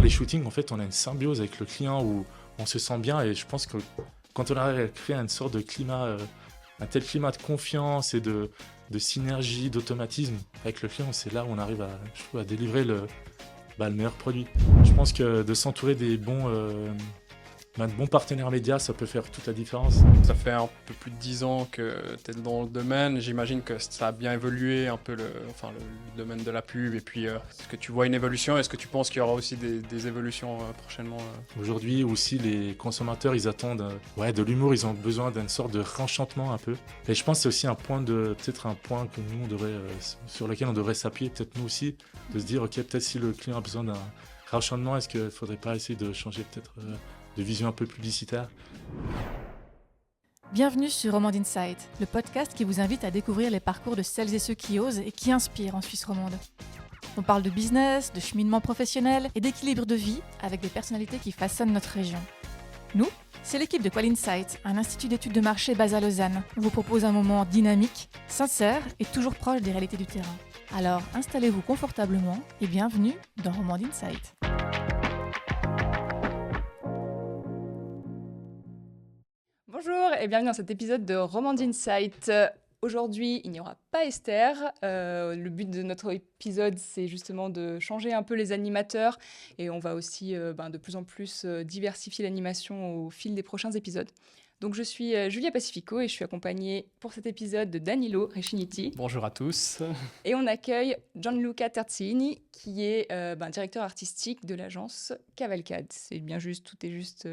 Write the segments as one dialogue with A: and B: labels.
A: les shootings, en fait, on a une symbiose avec le client où on se sent bien. Et je pense que quand on arrive à créer une sorte de climat, un tel climat de confiance et de synergie, d'automatisme avec le client, c'est là où on arrive je trouve, à délivrer le meilleur produit. Je pense que de s'entourer des de bons partenaires médias, ça peut faire toute la différence.
B: Ça fait un peu plus de 10 ans que tu es dans le domaine. J'imagine que ça a bien évolué, un peu le domaine de la pub. Et puis, est-ce que tu vois une évolution? Est-ce que tu penses qu'il y aura aussi des évolutions prochainement?
A: Aujourd'hui aussi, les consommateurs, ils attendent de l'humour, ils ont besoin d'une sorte de réenchantement un peu. Et je pense que c'est aussi peut-être un point que nous, sur lequel on devrait s'appuyer, peut-être nous aussi, de se dire, ok, peut-être si le client a besoin d'un réenchantement, est-ce qu'il ne faudrait pas essayer de changer peut-être de vision un peu publicitaire?
C: Bienvenue sur Romande Insight, le podcast qui vous invite à découvrir les parcours de celles et ceux qui osent et qui inspirent en Suisse romande. On parle de business, de cheminement professionnel et d'équilibre de vie avec des personnalités qui façonnent notre région. Nous, c'est l'équipe de Qual Insight, un institut d'études de marché basé à Lausanne. On vous propose un moment dynamique, sincère et toujours proche des réalités du terrain. Alors installez-vous confortablement et bienvenue dans Romande Insight.
D: Bonjour et bienvenue dans cet épisode de Romande Insight. Aujourd'hui, il n'y aura pas Esther. Le but de notre épisode, c'est justement de changer un peu les animateurs et on va aussi de plus en plus diversifier l'animation au fil des prochains épisodes. Donc je suis Julia Pacifico et je suis accompagnée pour cet épisode de Danilo Reciniti.
B: Bonjour à tous.
D: Et on accueille Gianluca Terzini qui est directeur artistique de l'agence Cavalcade. C'est bien juste, tout est juste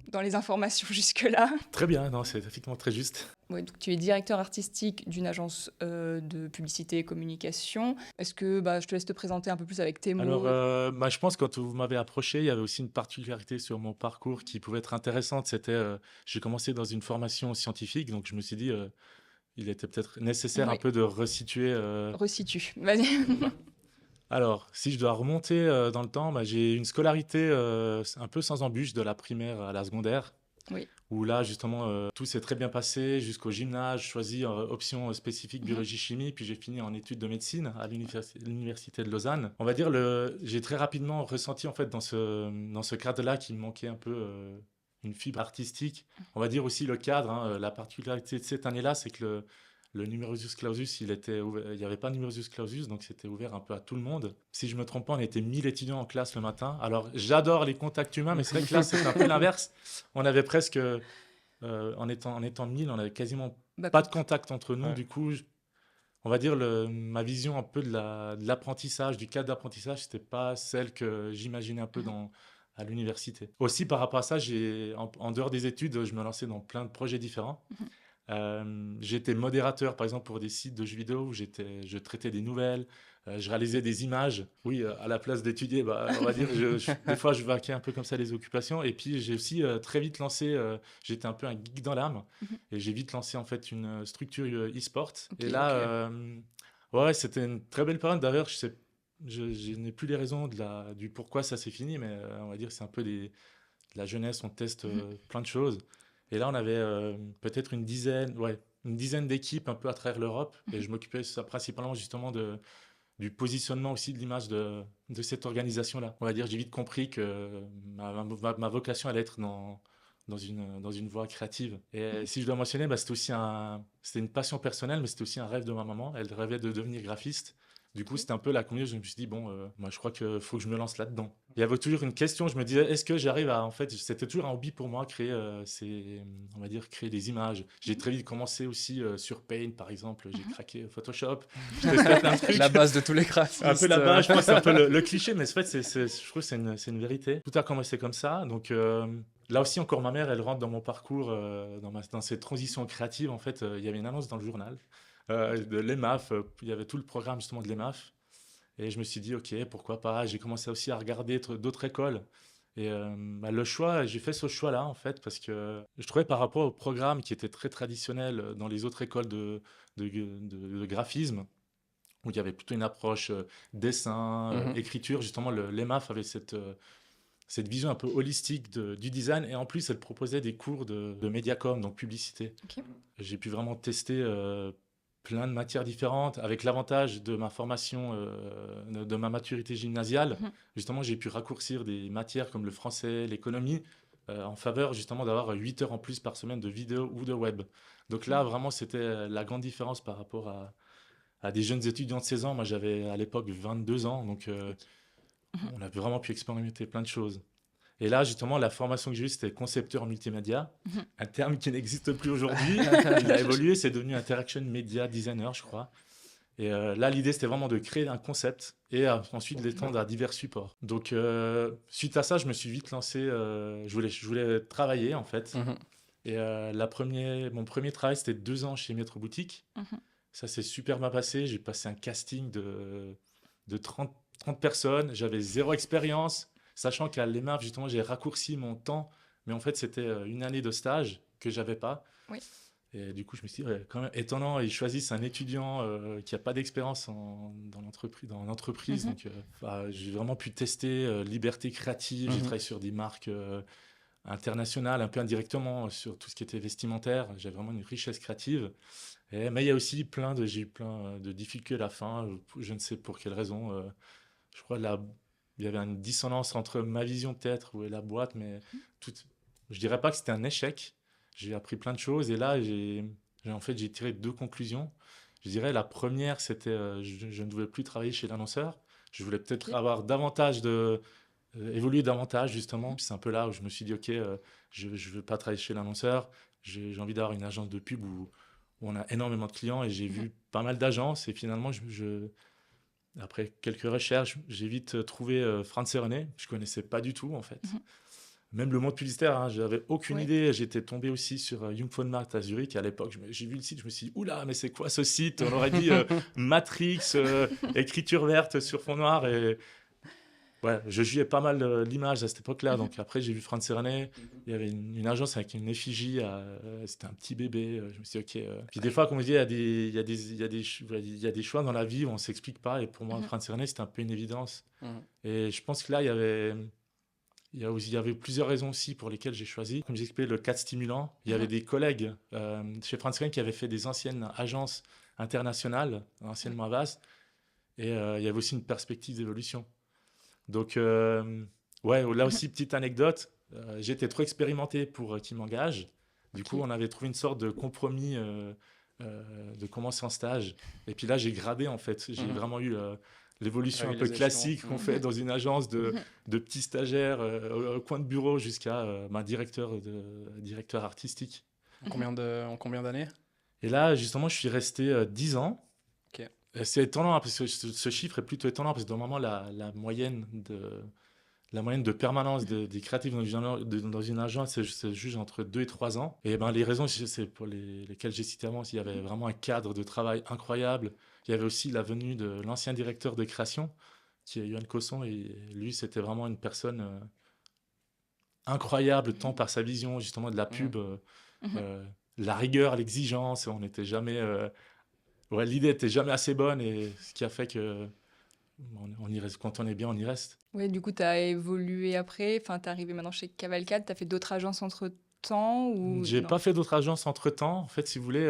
D: dans les informations jusque-là.
A: Très bien, non, c'est effectivement très juste.
D: Ouais, donc tu es directeur artistique d'une agence de publicité et communication. Est-ce que je te laisse te présenter un peu plus avec tes mots?
A: Alors, je pense que quand vous m'avez approché, il y avait aussi une particularité sur mon parcours qui pouvait être intéressante. C'était, j'ai commencé dans une formation scientifique, donc je me suis dit, il était peut-être nécessaire
D: Oui.
A: un peu de resituer.
D: Resitue, vas-y.
A: Alors, si je dois remonter dans le temps, j'ai une scolarité un peu sans embûche de la primaire à la secondaire.
D: Oui.
A: Où là, justement, tout s'est très bien passé jusqu'au gymnase, choisi option spécifique biologie-chimie, puis j'ai fini en études de médecine à l'université de Lausanne. On va dire, j'ai très rapidement ressenti, en fait, dans ce cadre-là, qu'il me manquait un peu une fibre artistique. On va dire aussi le cadre, hein, la particularité de cette année-là, c'est que le numerus clausus, il n'y avait pas de numerus clausus, donc c'était ouvert un peu à tout le monde. Si je ne me trompe pas, on était 1000 étudiants en classe le matin. Alors, j'adore les contacts humains, mais c'est vrai que là, c'est un peu l'inverse. On avait presque, en étant 1000, on n'avait quasiment pas de contact entre nous. Ouais. Du coup, on va dire ma vision un peu de l'apprentissage, du cadre d'apprentissage, ce n'était pas celle que j'imaginais un peu à l'université. Aussi, par rapport à ça, en dehors des études, je me lançais dans plein de projets différents. J'étais modérateur, par exemple, pour des sites de jeux vidéo où je traitais des nouvelles, je réalisais des images. Oui, à la place d'étudier, on va dire, des fois, je vaquais un peu comme ça les occupations. Et puis, j'ai aussi très vite lancé, j'étais un peu un geek dans l'âme, et j'ai vite lancé en fait une structure e-sport. Okay, et là, c'était une très belle période. D'ailleurs, je n'ai plus les raisons du pourquoi ça s'est fini, mais on va dire que c'est un peu de la jeunesse, on teste plein de choses. Et là, on avait peut-être une dizaine d'équipes un peu à travers l'Europe. Et je m'occupais principalement justement du positionnement aussi de l'image de cette organisation-là. On va dire, j'ai vite compris que ma vocation allait être dans une voie créative. Et si je dois mentionner, c'était une passion personnelle, mais c'était aussi un rêve de ma maman. Elle rêvait de devenir graphiste. Du coup, c'était un peu la combinaison. Je me suis dit, moi, je crois qu'il faut que je me lance là-dedans. Il y avait toujours une question. Je me disais, est-ce que j'arrive à... En fait, c'était toujours un hobby pour moi, créer des images. J'ai très vite commencé aussi sur Paint, par exemple. J'ai craqué Photoshop. J'ai testé plein de trucs.
B: La base de tous les graphistes.
A: Un peu la base, je pense, c'est un peu le cliché, mais en fait, je trouve que c'est une vérité. Tout a commencé comme ça. Donc... là aussi, encore, ma mère, elle rentre dans mon parcours, dans cette transition créative. En fait, il y avait une annonce dans le journal de l'EMAF. Il y avait tout le programme, justement, de l'EMAF. Et je me suis dit, OK, pourquoi pas. J'ai commencé aussi à regarder d'autres écoles. Et j'ai fait ce choix-là, en fait, parce que je trouvais par rapport au programme qui était très traditionnel dans les autres écoles de graphisme, où il y avait plutôt une approche dessin, écriture. Justement, l'EMAF avait cette vision un peu holistique du design, et en plus elle proposait des cours de médiacom, donc publicité. Okay. J'ai pu vraiment tester plein de matières différentes, avec l'avantage de ma formation, de ma maturité gymnasiale. Justement, j'ai pu raccourcir des matières comme le français, l'économie, en faveur justement d'avoir 8 heures en plus par semaine de vidéo ou de web. Donc là, vraiment, c'était la grande différence par rapport à des jeunes étudiants de 16 ans. Moi, j'avais à l'époque 22 ans, donc on a vraiment pu expérimenter plein de choses. Et là, justement, la formation que j'ai eue, c'était concepteur multimédia, un terme qui n'existe plus aujourd'hui. Il a évolué, c'est devenu Interaction Media Designer, je crois. Et là, l'idée, c'était vraiment de créer un concept et ensuite de l'étendre à divers supports. Donc, suite à ça, je me suis vite lancé. Je voulais travailler, en fait. Et mon premier travail, c'était 2 ans chez Maître Boutique. Ça s'est super bien passé. J'ai passé un casting de 30 personnes. J'avais 0 expérience. Sachant qu'à l'EMAF, justement, j'ai raccourci mon temps. Mais en fait, c'était une année de stage que je n'avais pas.
D: Oui.
A: Et du coup, je me suis dit, ouais, quand même étonnant, ils choisissent un étudiant qui n'a pas d'expérience dans l'entreprise. Donc, j'ai vraiment pu tester liberté créative. J'ai travaillé sur des marques internationales, un peu indirectement, sur tout ce qui était vestimentaire. J'ai vraiment une richesse créative. Mais il y a aussi j'ai eu plein de difficultés à la fin. Je ne sais pour quelle raison. Je crois il y avait une dissonance entre ma vision peut-être et la boîte, mais je dirais pas que c'était un échec. J'ai appris plein de choses et là, j'ai tiré 2 conclusions. Je dirais la première, c'était je ne voulais plus travailler chez l'annonceur. Je voulais peut-être avoir davantage évoluer davantage justement. Puis c'est un peu là où je me suis dit, ok, je ne veux pas travailler chez l'annonceur. J'ai envie d'avoir une agence de pub où on a énormément de clients et j'ai vu pas mal d'agences et finalement, après quelques recherches, j'ai vite trouvé Franz René. Je ne connaissais pas du tout, en fait. Même le monde publicitaire, hein, je n'avais aucune idée. J'étais tombé aussi sur Jungfonnmarkt à Zurich. À l'époque, j'ai vu le site, je me suis dit, oula, mais c'est quoi ce site? On aurait dit Matrix, écriture verte sur fond noir. Et ouais, je jouais pas mal l'image à cette époque-là. Donc après, j'ai vu Franz René. Il y avait une agence avec une effigie. C'était un petit bébé. Je me suis dit, ok. Puis des fois, comme je dis, il y a des choix dans la vie où on ne s'explique pas. Et pour moi, Franz René, c'était un peu une évidence. Et je pense que là, il y avait plusieurs raisons aussi pour lesquelles j'ai choisi. Comme j'expliquais, le cadre stimulant. Il y avait des collègues chez Franz René qui avaient fait des anciennes agences internationales, anciennement vastes. Et il y avait aussi une perspective d'évolution. Donc, ouais, là aussi, petite anecdote, j'étais trop expérimenté pour qu'ils m'engagent. Du coup, on avait trouvé une sorte de compromis de commencer en stage. Et puis là, j'ai gradé, en fait. J'ai vraiment eu l'évolution un peu classique qu'on fait dans une agence de petits stagiaires au coin de bureau jusqu'à directeur artistique.
B: En combien d'années? Et
A: là, justement, je suis resté 10 ans.
B: Ok.
A: C'est étonnant, parce que ce chiffre est plutôt étonnant, parce que normalement, la moyenne de permanence des créatifs dans une agence, c'est juste entre 2 et 3 ans. Et ben, les raisons, c'est pour lesquelles j'ai cité avant, il y avait vraiment un cadre de travail incroyable. Il y avait aussi la venue de l'ancien directeur de création, qui est Yoann Cosson, et lui, c'était vraiment une personne incroyable, tant par sa vision, justement, de la pub, la rigueur, l'exigence, on n'était jamais... Ouais, l'idée était jamais assez bonne et ce qui a fait que on y reste, quand on est bien, on y reste.
D: Oui, du coup, tu as évolué après, enfin, tu es arrivé maintenant chez Cavalcade, tu as fait d'autres agences entre-temps ou...
A: J'ai pas fait d'autres agences entre-temps. En fait, si vous voulez,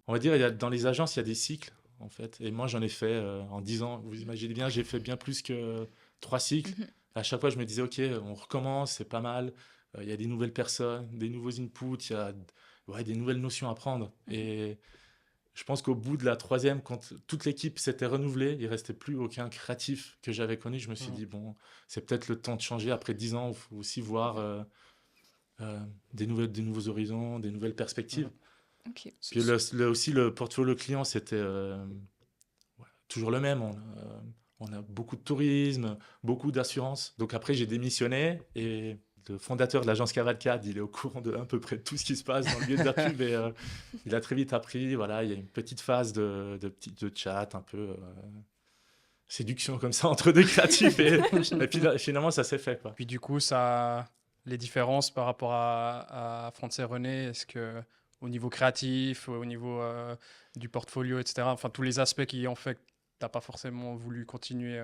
A: on va dire, dans les agences, il y a des cycles, en fait. Et moi, j'en ai fait en 10 ans. Vous imaginez bien, j'ai fait bien plus que 3 cycles. À chaque fois, je me disais, OK, on recommence, c'est pas mal. Il y a des nouvelles personnes, des nouveaux inputs, il y a des nouvelles notions à prendre. Et... je pense qu'au bout de la 3e, quand toute l'équipe s'était renouvelée, il ne restait plus aucun créatif que j'avais connu. Je me suis dit, bon, c'est peut-être le temps de changer. Après 10 ans, il faut aussi voir des nouveaux horizons, des nouvelles perspectives.
D: Okay.
A: Puis aussi, le portfolio client, c'était toujours le même. On a beaucoup de tourisme, beaucoup d'assurance. Donc après, j'ai démissionné et... le fondateur de l'agence Cavalcade, il est au courant de à peu près tout ce qui se passe dans le milieu de la pub et il a très vite appris, voilà, il y a une petite phase de chat, un peu séduction comme ça entre deux créatifs et puis là, finalement ça s'est fait, quoi.
B: Puis du coup, les différences par rapport à Franz René, est-ce que au niveau créatif, au niveau du portfolio, etc., enfin tous les aspects qui ont fait que tu n'as pas forcément voulu continuer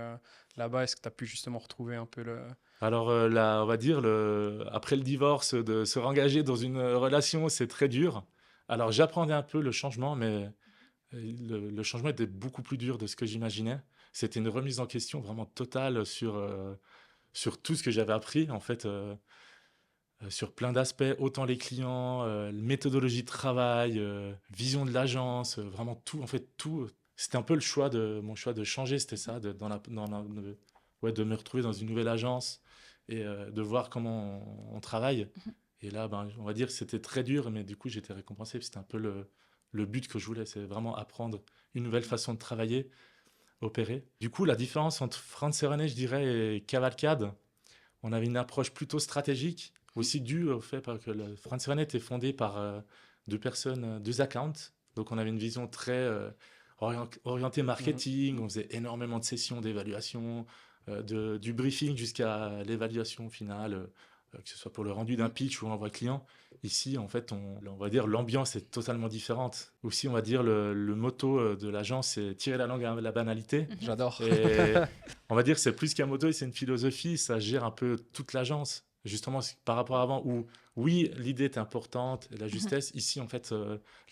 B: là-bas, est-ce que tu as pu justement retrouver un peu le...
A: Alors on va dire, après le divorce, de se réengager dans une relation, c'est très dur. Alors j'apprenais un peu le changement, mais le changement était beaucoup plus dur de ce que j'imaginais. C'était une remise en question vraiment totale sur tout ce que j'avais appris, en fait, sur plein d'aspects, autant les clients, méthodologie de travail, vision de l'agence, vraiment tout, en fait, tout. C'était un peu mon choix de changer, c'était ça, ouais, de me retrouver dans une nouvelle agence et de voir comment on travaille. Et là, ben, on va dire que c'était très dur, mais du coup, j'étais récompensé. C'était un peu le but que je voulais, c'est vraiment apprendre une nouvelle façon de travailler, opérer. Du coup, la différence entre France René, je dirais, et Cavalcade, on avait une approche plutôt stratégique, aussi due au fait que le France René était fondé par deux personnes, deux accounts. Donc, on avait une vision très orientée marketing. On faisait énormément de sessions d'évaluation, du briefing jusqu'à l'évaluation finale, que ce soit pour le rendu d'un pitch ou l'envoi client. Ici, en fait, on va dire l'ambiance est totalement différente. Aussi, on va dire le motto de l'agence, c'est tirer la langue à la banalité.
B: J'adore.
A: Et on va dire que c'est plus qu'un motto, c'est une philosophie, ça gère un peu toute l'agence. Justement, par rapport à avant, où oui, l'idée est importante, la justesse. Ici, en fait,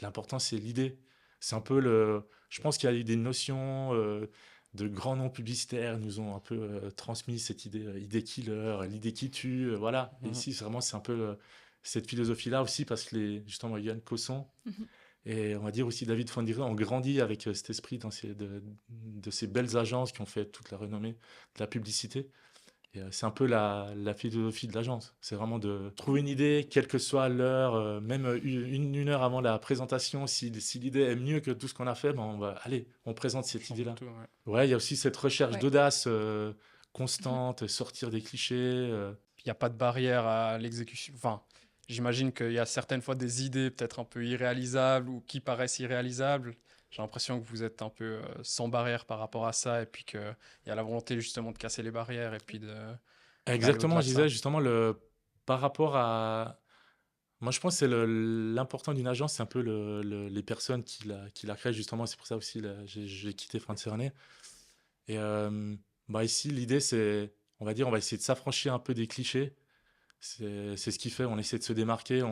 A: l'important, c'est l'idée. C'est un peu Je pense qu'il y a eu des notions de grands noms publicitaires nous ont un peu transmis cette idée killer, l'idée qui tue, voilà. Et ici, vraiment, c'est un peu cette philosophie-là aussi, parce que justement, Yann Cosson et on va dire aussi David Fondiret ont grandi avec cet esprit de ces belles agences qui ont fait toute la renommée de la publicité. Et c'est un peu la philosophie de l'agence. C'est vraiment de trouver une idée, quelle que soit l'heure, même une heure avant la présentation. Si l'idée est mieux que tout ce qu'on a fait, ben on présente cette idée-là. Ouais, il y a aussi cette recherche d'audace constante, sortir des clichés.
B: Il n'y a pas de barrière à l'exécution. Enfin, j'imagine qu'il y a certaines fois des idées peut-être un peu irréalisables ou qui paraissent irréalisables. J'ai l'impression que vous êtes un peu sans barrière par rapport à ça et puis qu'il y a la volonté justement de casser les barrières et puis de...
A: Exactement, je disais justement par rapport à... Moi, je pense que c'est l'important d'une agence, c'est un peu les personnes qui la créent, justement. C'est pour ça aussi j'ai quitté France René. Et ici, l'idée, c'est, on va dire, on va essayer de s'affranchir un peu des clichés. C'est ce qui fait, on essaie de se démarquer.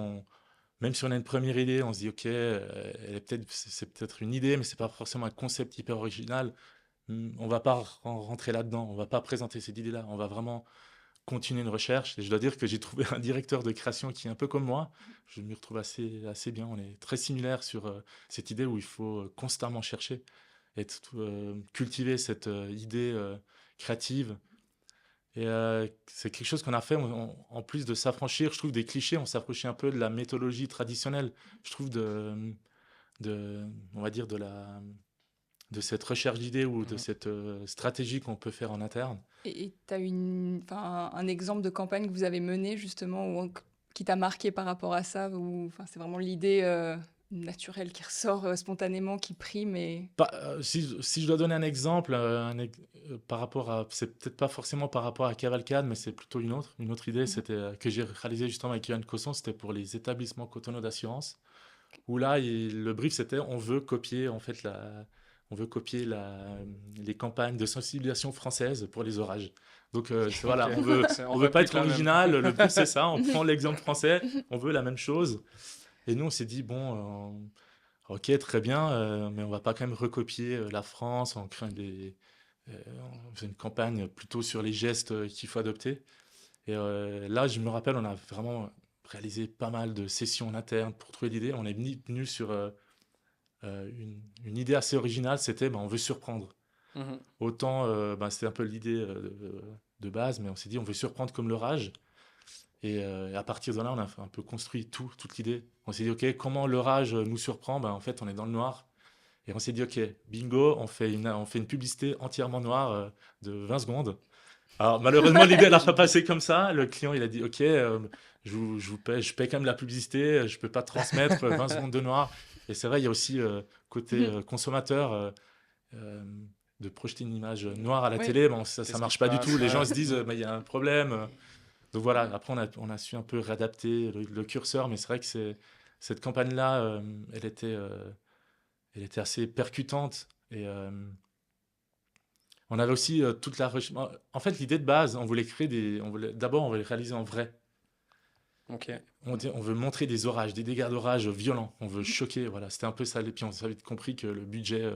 A: Même si on a une première idée, on se dit, OK, c'est peut-être une idée, mais c'est pas forcément un concept hyper original. On va pas rentrer là-dedans, on va pas présenter cette idée-là. On va vraiment continuer une recherche. Et je dois dire que j'ai trouvé un directeur de création qui est un peu comme moi. Je m'y retrouve assez bien. On est très similaires sur cette idée où il faut constamment chercher et cultiver cette idée créative. Et c'est quelque chose qu'on a fait, en plus de s'affranchir, je trouve, des clichés, on s'approchait un peu de la méthodologie traditionnelle, je trouve, on va dire, de cette recherche d'idées ou de cette stratégie qu'on peut faire en interne.
D: Et tu as un exemple de campagne que vous avez menée, justement, qui t'a marqué par rapport à ça, ou c'est vraiment l'idée naturelle qui ressort spontanément, qui prime
A: si je dois donner un exemple, par rapport à, c'est peut-être pas forcément par rapport à Cavalcade, mais c'est plutôt une autre idée, c'était que j'ai réalisé justement avec Yann Cosson, c'était pour les établissements cotonaux d'assurance, où là, le brief c'était on veut copier en fait les campagnes de sensibilisation françaises pour les orages. Donc voilà, on veut pas être original, le but c'est ça, on prend l'exemple français, on veut la même chose. Et nous on s'est dit bon, ok, très bien, mais on va pas quand même recopier la France en créant on faisait une campagne plutôt sur les gestes qu'il faut adopter. Et là, je me rappelle, on a vraiment réalisé pas mal de sessions en interne pour trouver l'idée. On est venu sur une idée assez originale, c'était on veut surprendre. Autant, c'était un peu l'idée de base, mais on s'est dit on veut surprendre comme l'orage. Et à partir de là, on a un peu construit toute l'idée. On s'est dit, OK, comment l'orage nous surprend? En fait, on est dans le noir. Et on s'est dit, OK, bingo, on fait une publicité entièrement noire de 20 secondes. Alors, malheureusement, l'idée n'a pas passé comme ça. Le client, il a dit, OK, je paye quand même la publicité, je ne peux pas transmettre 20 secondes de noir. Et c'est vrai, il y a aussi côté consommateur, de projeter une image noire à la télé, ça ne marche pas du tout. Les gens se disent, il y a un problème. Donc voilà, après on a su un peu réadapter le curseur, mais c'est vrai que cette campagne-là, elle était assez percutante. Et on avait aussi toute la recherche. En fait, l'idée de base, on voulait d'abord, on voulait réaliser en vrai.
B: Ok.
A: On veut montrer des orages, des dégâts d'orage violents. On veut choquer. Voilà, c'était un peu ça. Et puis on avait compris que le budget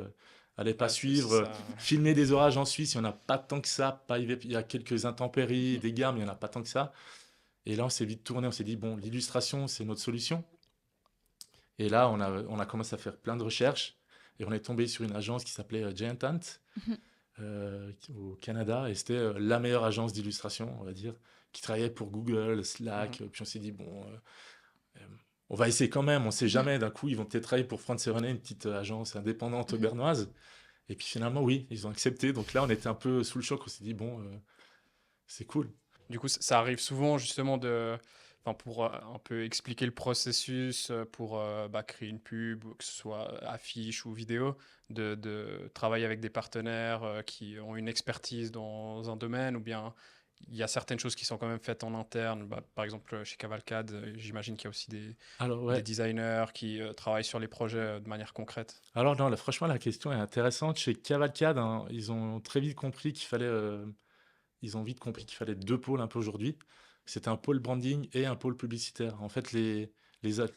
A: allait pas
B: Ouais,
A: suivre.
B: c'est ça.
A: Filmer des orages en Suisse, il n'y en a pas tant que ça. Il y a quelques intempéries, des guerres, mais il n'y en a pas tant que ça. Et là, on s'est vite tourné. On s'est dit, bon, l'illustration, c'est notre solution. Et là, on a commencé à faire plein de recherches. Et on est tombé sur une agence qui s'appelait Giant Ant au Canada. Et c'était la meilleure agence d'illustration, on va dire, qui travaillait pour Google, Slack. Puis on s'est dit, bon, on va essayer quand même. On ne sait jamais. D'un coup, ils vont peut-être travailler pour Franz René, une petite agence indépendante bernoise. Et puis finalement, oui, ils ont accepté. Donc là, on était un peu sous le choc. On s'est dit, bon, c'est cool.
B: Du coup, ça arrive souvent justement enfin, pour un peu expliquer le processus, pour créer une pub, que ce soit affiche ou vidéo, de travailler avec des partenaires qui ont une expertise dans un domaine, ou bien il y a certaines choses qui sont quand même faites en interne. Par exemple, chez Cavalcade, j'imagine qu'il y a aussi
A: Alors,
B: des
A: ouais.
B: designers qui travaillent sur les projets de manière concrète.
A: Alors, non, là, franchement, la question est intéressante. Chez Cavalcade, hein, ils ont très vite compris qu'il fallait. Ils ont vite compris qu'il fallait deux pôles un peu aujourd'hui. C'était un pôle branding et un pôle publicitaire. En fait,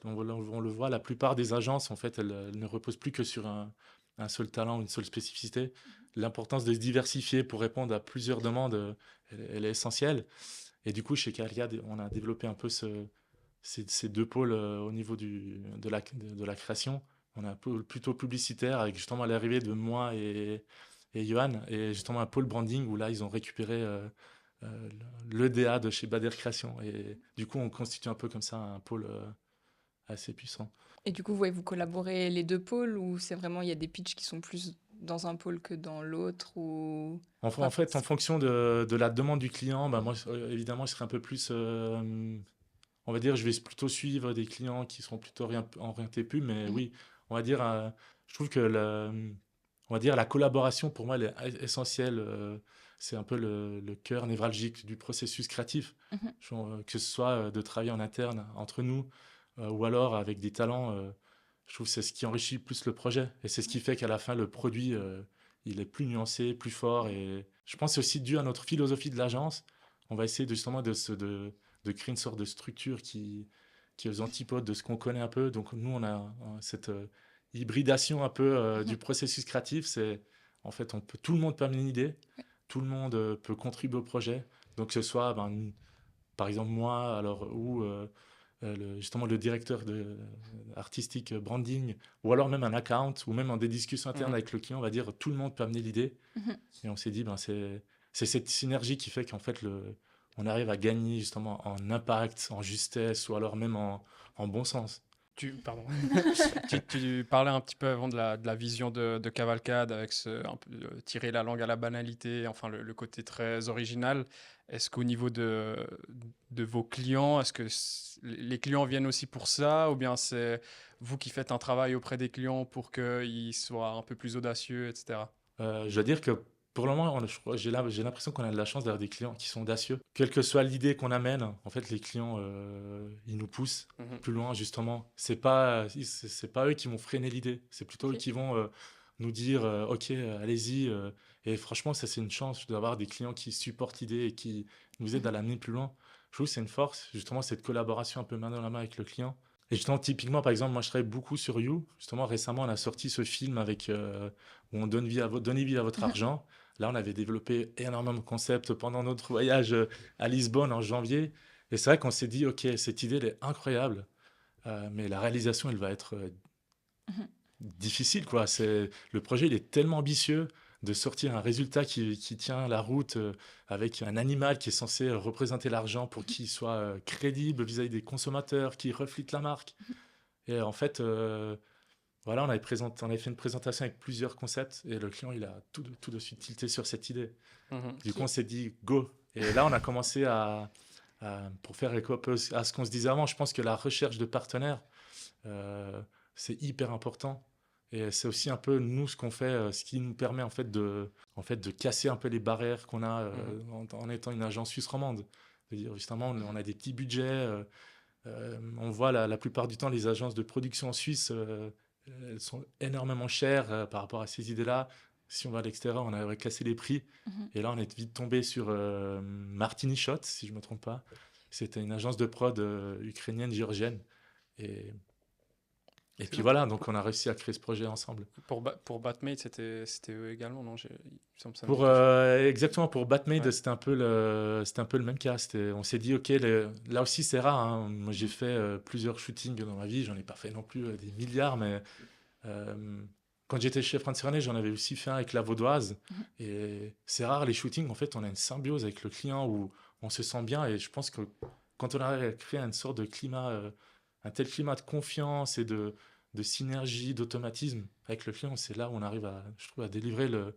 A: on le voit, la plupart des agences, en fait, elles ne reposent plus que sur un seul talent ou une seule spécificité. L'importance de se diversifier pour répondre à plusieurs demandes, elle est essentielle. Et du coup, chez Cavalcade, on a développé un peu ces deux pôles au niveau de la création. On a un pôle plutôt publicitaire avec justement l'arrivée de moi et Johan, et justement un pôle branding où là, ils ont récupéré le DA de chez Bader Création. Et du coup, on constitue un peu comme ça un pôle assez puissant.
D: Et du coup, ouais, vous collaborez les deux pôles ou c'est vraiment, il y a des pitchs qui sont plus dans un pôle que dans l'autre ou...
A: En fait, en fonction de la demande du client, bah, moi, évidemment, je serai un peu plus... on va dire, je vais plutôt suivre des clients qui seront plutôt orientés pub, mais oui, on va dire, je trouve que on va dire, la collaboration, pour moi, elle est essentielle. C'est un peu le cœur névralgique du processus créatif. Que ce soit de travailler en interne entre nous ou alors avec des talents, je trouve que c'est ce qui enrichit plus le projet. Et c'est ce qui fait qu'à la fin, le produit, il est plus nuancé, plus fort. Et je pense que c'est aussi dû à notre philosophie de l'agence. On va essayer justement de créer une sorte de structure qui est aux antipodes de ce qu'on connaît un peu. Donc nous, on a cette hybridation un peu du processus créatif. C'est en fait, tout le monde peut amener une idée, tout le monde peut contribuer au projet. Donc que ce soit, par exemple moi, alors ou justement le directeur artistique branding, ou alors même un account, ou même en des discussions internes avec le client, on va dire tout le monde peut amener l'idée. Et on s'est dit, c'est cette synergie qui fait qu'en fait on arrive à gagner justement en impact, en justesse, ou alors même en bon sens.
B: Pardon. tu parlais un petit peu avant de la vision de Cavalcade avec un peu, tirer la langue à la banalité, enfin le côté très original. Est-ce qu'au niveau de vos clients, est-ce que les clients viennent aussi pour ça, ou bien c'est vous qui faites un travail auprès des clients pour qu'ils soient un peu plus audacieux, etc.
A: Je dois dire que pour le moment, j'ai l'impression qu'on a de la chance d'avoir des clients qui sont audacieux. Quelle que soit l'idée qu'on amène, en fait, les clients, ils nous poussent plus loin, justement. C'est pas eux qui vont freiner l'idée. C'est plutôt eux qui vont nous dire, OK, allez-y. Et franchement, ça, c'est une chance d'avoir des clients qui supportent l'idée et qui nous aident à l'amener plus loin. Je trouve que c'est une force, justement, cette collaboration un peu main dans la main avec le client. Et justement, typiquement, par exemple, moi, je travaille beaucoup sur You. Justement, récemment, on a sorti ce film où on donne vie à votre argent. Là, on avait développé énormément de concepts pendant notre voyage à Lisbonne en janvier. Et c'est vrai qu'on s'est dit, OK, cette idée, elle est incroyable, mais la réalisation, elle va être difficile, quoi. Le projet, il est tellement ambitieux de sortir un résultat qui tient la route avec un animal qui est censé représenter l'argent pour qu'il soit crédible vis-à-vis des consommateurs, qui reflète la marque. Et en fait, voilà, on avait fait une présentation avec plusieurs concepts et le client, il a tout de suite tilté sur cette idée. Du coup, on s'est dit, go. Et là, on a commencé pour faire écho un peu à ce qu'on se disait avant, je pense que la recherche de partenaires, c'est hyper important. Et c'est aussi un peu, nous, ce qu'on fait, ce qui nous permet en fait de casser un peu les barrières qu'on a en étant une agence suisse romande. C'est-à-dire, justement, on a des petits budgets. On voit la plupart du temps, les agences de production en Suisse, elles sont énormément chères par rapport à ces idées-là. Si on va à l'extérieur, on aurait cassé les prix. Et là, on est vite tombé sur Martini Shot, si je ne me trompe pas. C'était une agence de prod ukrainienne, géorgienne. Et puis
B: Excellent.
A: voilà, donc on a réussi à créer ce projet ensemble.
B: Pour Batmate, c'était eux également, non? Il me semble que ça me
A: Pour,
B: dit quelque chose.
A: exactement, pour Batmade,
B: Ouais.
A: c'était un peu le même cas. On s'est dit, OK, là aussi, c'est rare, hein. Moi, j'ai fait plusieurs shootings dans ma vie. J'en ai pas fait non plus des milliards, mais quand j'étais chez France René, j'en avais aussi fait un avec la Vaudoise. Et c'est rare, les shootings, en fait, on a une symbiose avec le client où on se sent bien. Et je pense que quand on arrive à créer une sorte de climat, un tel climat de confiance et de synergie, d'automatisme avec le client, c'est là où on arrive je trouve, à délivrer le